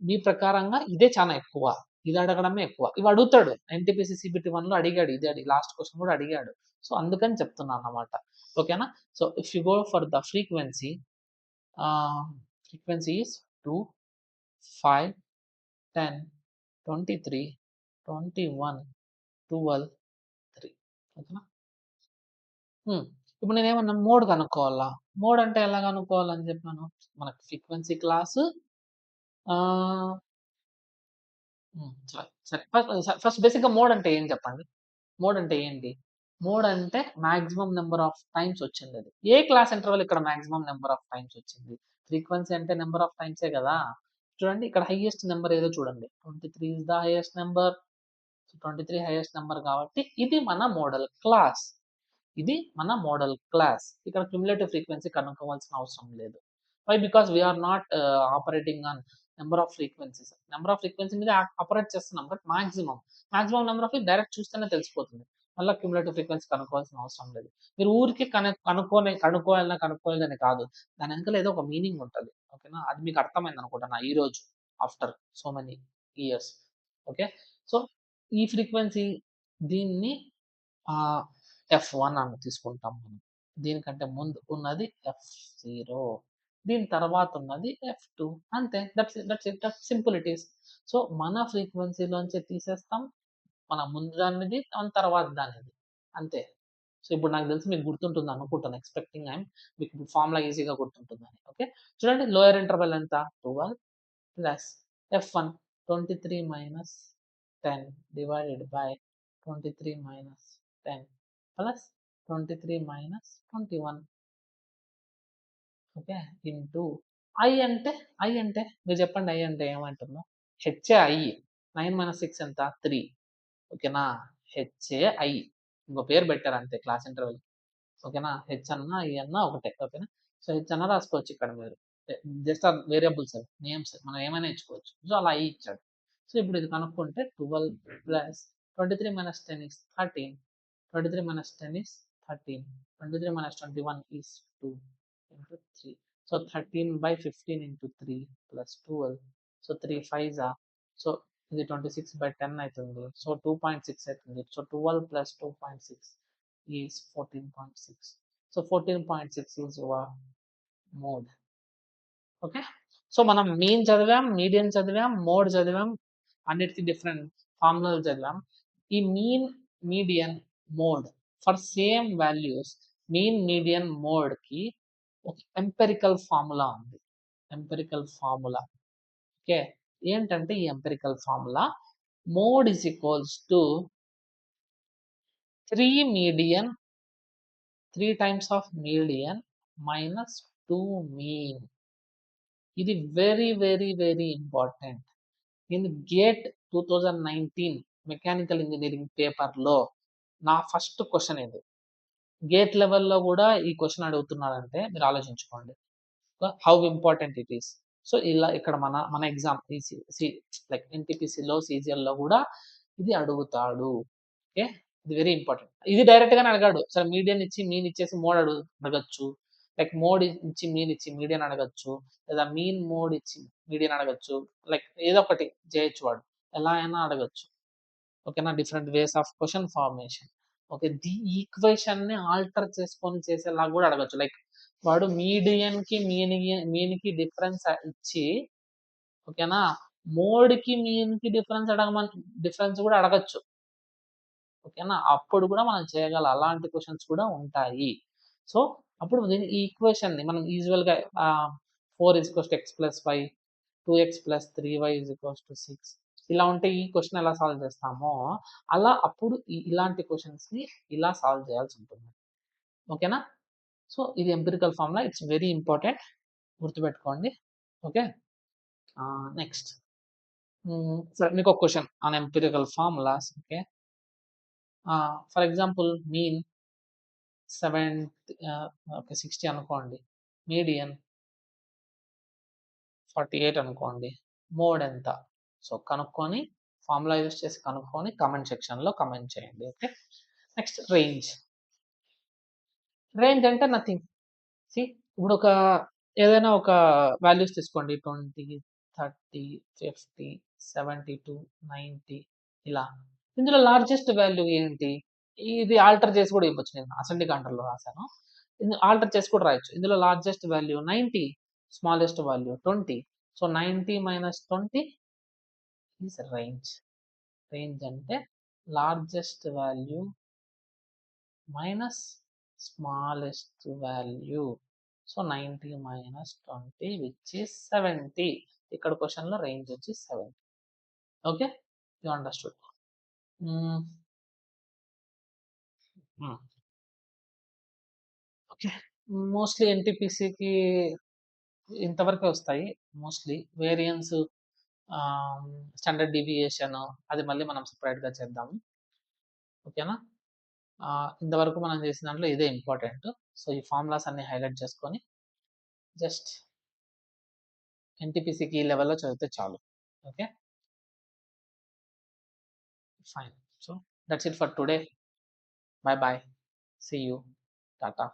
మీ ప్రకారంగా ఇదే చాలా ఎక్కువ, ఇది అడగడమే ఎక్కువ. ఇవి అడుగుతాడు ఎన్టీపీసీ సిబిటి 1లో అడిగాడు, ఇది లాస్ట్ క్వశ్చన్ కూడా అడిగాడు. సో అందుకని చెప్తున్నాను అన్నమాట. ఓకేనా. So if you go for the frequency, frequency is 2 5 10 23 21 12 3. ఓకేనా. ఇప్పుడు నేనేమన్నా మోడ్ కనుక్కోవాలా, మోడ్ అంటే ఎలా కనుక్కోవాలని చెప్పాను. మనకు ఫ్రీక్వెన్సీ క్లాసు సరే ఫస్ట్ బేసిక్గా మోడ్ అంటే ఏం చెప్పండి. మోడ్ అంటే ఏంటి. మోడ్ అంటే మాక్సిమం నెంబర్ ఆఫ్ టైమ్స్ వచ్చింది. అది ఏ క్లాస్ ఇంటర్వల్ ఇక్కడ మాక్సిమం నెంబర్ ఆఫ్ టైమ్స్ వచ్చింది. ఫ్రీక్వెన్సీ అంటే నెంబర్ ఆఫ్ టైమ్సే కదా. చూడండి ఇక్కడ హైయెస్ట్ నెంబర్ ఏదో చూడండి 23 is the highest number. 23 highest number కాబట్టి ఇది మన మోడల్ క్లాస్. ఇది మన మోడల్ క్లాస్. ఇక్కడ క్యుములేటివ్ ఫ్రీక్వెన్సీ కనుక్కోవాల్సిన అవసరం లేదు. Why? Because we are not operating on number of frequencies. Number of frequency మీద ఆపరేట్ చేస్తున్నాం, but maximum number of direct చూస్తేనే తెలిసిపోతుంది. మళ్ళీ క్యూములేటివ్ ఫ్రీక్వెన్సీ కనుక్కోవాల్సిన అవసరం లేదు. మీరు ఊరికి కనుక్కోవాలని కాదు, దాని వెనకాల ఏదో ఒక మీనింగ్ ఉంటుంది. ఓకేనా, అది మీకు అర్థమైంది అనుకుంటున్నా ఈ రోజు after so many years. Okay, so ఈ ఫ్రీక్వెన్సీ దీన్ని F1 అని తీసుకుంటాం మనం. దీనికంటే ముందు ఉన్నది F0, దీని తర్వాత ఉన్నది F2. అంతే, that's simple it is. So మన ఫ్రీక్వెన్సీలోంచి తీసేస్తాం మన ముందు దానిది, మన తర్వాత దానిది, అంతే. సో ఇప్పుడు నాకు తెలిసి మీకు గుర్తుంటుంది అనుకుంటాను, ఎక్స్పెక్టింగ్ ఐఎమ్ మీకు ఫార్ములా ఈజీగా గుర్తుంటుందని. ఓకే, చూడండి, లోయర్ ఇంటర్వెల్ ఎంత, 12 plus F1 23 minus 10 divided by 23 minus 10 plus 23 minus 21. Okay, into I అంటే మీరు చెప్పండి, ఐ అంటే ఏమంటుందో. హెచ్ఏ 9 minus 6 ఎంత, 3. ఓకేనా, హెచ్ఏ ఇంకో పేరు పెట్టారు అంతే క్లాస్ ఇంటర్వెల్. ఓకేనా, హెచ్ అన్న ఐ అన్న ఒకటే. ఓకేనా, సో హెచ్ అన్న రాసుకోవచ్చు ఇక్కడ మీరు, జస్ట్ ఆ వేరియబుల్స్ నేమ్స్ మనం ఏమైనా ఇచ్చుకోవచ్చు. సో అలా ఐ ఇచ్చాడు. సో ఇప్పుడు ఇది కనుక్కుంటే 12 plus 23 minus 10 is 13. 23 minus 10 is 13. 23 minus 21 is 2 into 3. So 13 by 15 into 3 plus 12. So 3 5s are, so ఇది 26 by 10 అవుతుంది. సో 2.6 అవుతుంది. So 12 plus 2.6 is 14.6. So 14.6 is your mode. Okay, so మనం మీన్ చదివాం, మీడియన్ చదివాం, మోడ్ చదివాం, అన్నిటికీ డిఫరెంట్ ఫార్ములాలు చదివాం. ఈ mean, median, mode for same values, mean, median, mode కి ఒక ఎంపెరికల్ ఫార్ములా ఉంది. ఎంపెరికల్ ఫార్ములా, ఓకే, ఏంటంటే ఈ empirical formula mode is equals to 3 median, 3 times of median minus 2 mean. ఇది very very very important. In GATE 2019 mechanical engineering పేపర్లో నా first question ఇది. Gate లెవెల్లో కూడా ఈ క్వశ్చన్ అడుగుతున్నారంటే మీరు ఆలోచించుకోండి how important it is. So ఇలా ఇక్కడ మన ఎగ్జామ్ లైక్ ఎన్టీపీసీలో, సీజీఎల్లో కూడా ఇది అడుగుతాడు. ఓకే, ఇది వెరీ ఇంపార్టెంట్. ఇది డైరెక్ట్ గానే అడగాడు. సరే మీడియన్ ఇచ్చి మీన్ ఇచ్చేసి మోడ్ అడగచ్చు, లైక్ మోడ్ ఇచ్చి మీన్ ఇచ్చి మీడియన్ అడగచ్చు, లేదా మీన్ మోడ్ ఇచ్చి మీడియన్ అడగచ్చు, లైక్ ఏదో ఒకటి చేయొచ్చు వాడు, ఎలా అయినా అడగచ్చు. ఓకేనా, different ways of question formation. Okay, the equation ని ఆల్టర్ చేసుకొని చేసేలా కూడా అడగచ్చు. లైక్ వాడు మీడియన్ కి మీన్ కి డిఫరెన్స్ ఇచ్చి, ఓకేనా, మోడ్ కి మీన్ కి డిఫరెన్స్ కూడా అడగచ్చు. ఓకేనా, అప్పుడు కూడా మనం చేయగల అలాంటి క్వశ్చన్స్ కూడా ఉంటాయి. సో అప్పుడు ఈ ఈక్వేషన్ ని మనం యూజువల్గా 4 = x + y, 2x + 3y = 6 ఇలా ఉంటే ఈ క్వశ్చన్ ఎలా సాల్వ్ చేస్తామో అలా అప్పుడు ఇలాంటి క్వశ్చన్స్ ని ఇలా సాల్వ్ చేయాల్సి ఉంటుంది. ఓకేనా, సో ఇది empirical formula, it's very important, గుర్తుపెట్టుకోండి. ఓకే, నెక్స్ట్ సరే మీకు ఒక question on empirical formulas. Okay, for example mean 60 అనుకోండి, మీడియన్ 48 అనుకోండి, మోడ్ ఎంత. సో కనుక్కొని ఫార్ములా యూస్ చేసి కనుక్కొని కామెంట్ సెక్షన్లో కామెంట్ చేయండి. Okay, next range. రేంజ్ అంటే నథింగ్. ఇప్పుడు ఏదైనా ఒక వాల్యూస్ తీసుకోండి, 20, 30, 50, 72, 90 ఇలా. ఇందులో లార్జెస్ట్ వాల్యూ ఏంటి? ఇది ఆల్టర్ చేసి కూడా ఇవ్వచ్చు. నేను అసెండింగ్ ఆర్డర్లో రాశాను, ఆల్టర్ చేసి కూడా రాయొచ్చు. ఇందులో largest value 90, smallest value 20. So 90 - 20 is range. Range అంటే largest value minus smallest value. So 90 - 20 which is 70. ఇక్కడ క్వశ్చన్లో రేంజ్ వచ్చి 70. Okay, you understood. Okay, mostly ఎన్టీపీసీకి ఇంతవరకే వస్తాయి. మోస్ట్లీ వేరియన్స్, స్టాండర్డ్ డీవియేషన్ అది మళ్ళీ మనం సపరేట్గా చేద్దాము. ఓకేనా, ఇంతవరకు మనం చేసిన దాంట్లో ఇదే ఇంపార్టెంట్. సో ఈ ఫార్ములాస్ అన్ని హైలైట్ చేసుకొని జస్ట్ ఎన్టీపీసీకి లెవెల్‌లో చదివితే చాలు. Okay. Fine. So that's it for today. Bye bye. See you. Tata.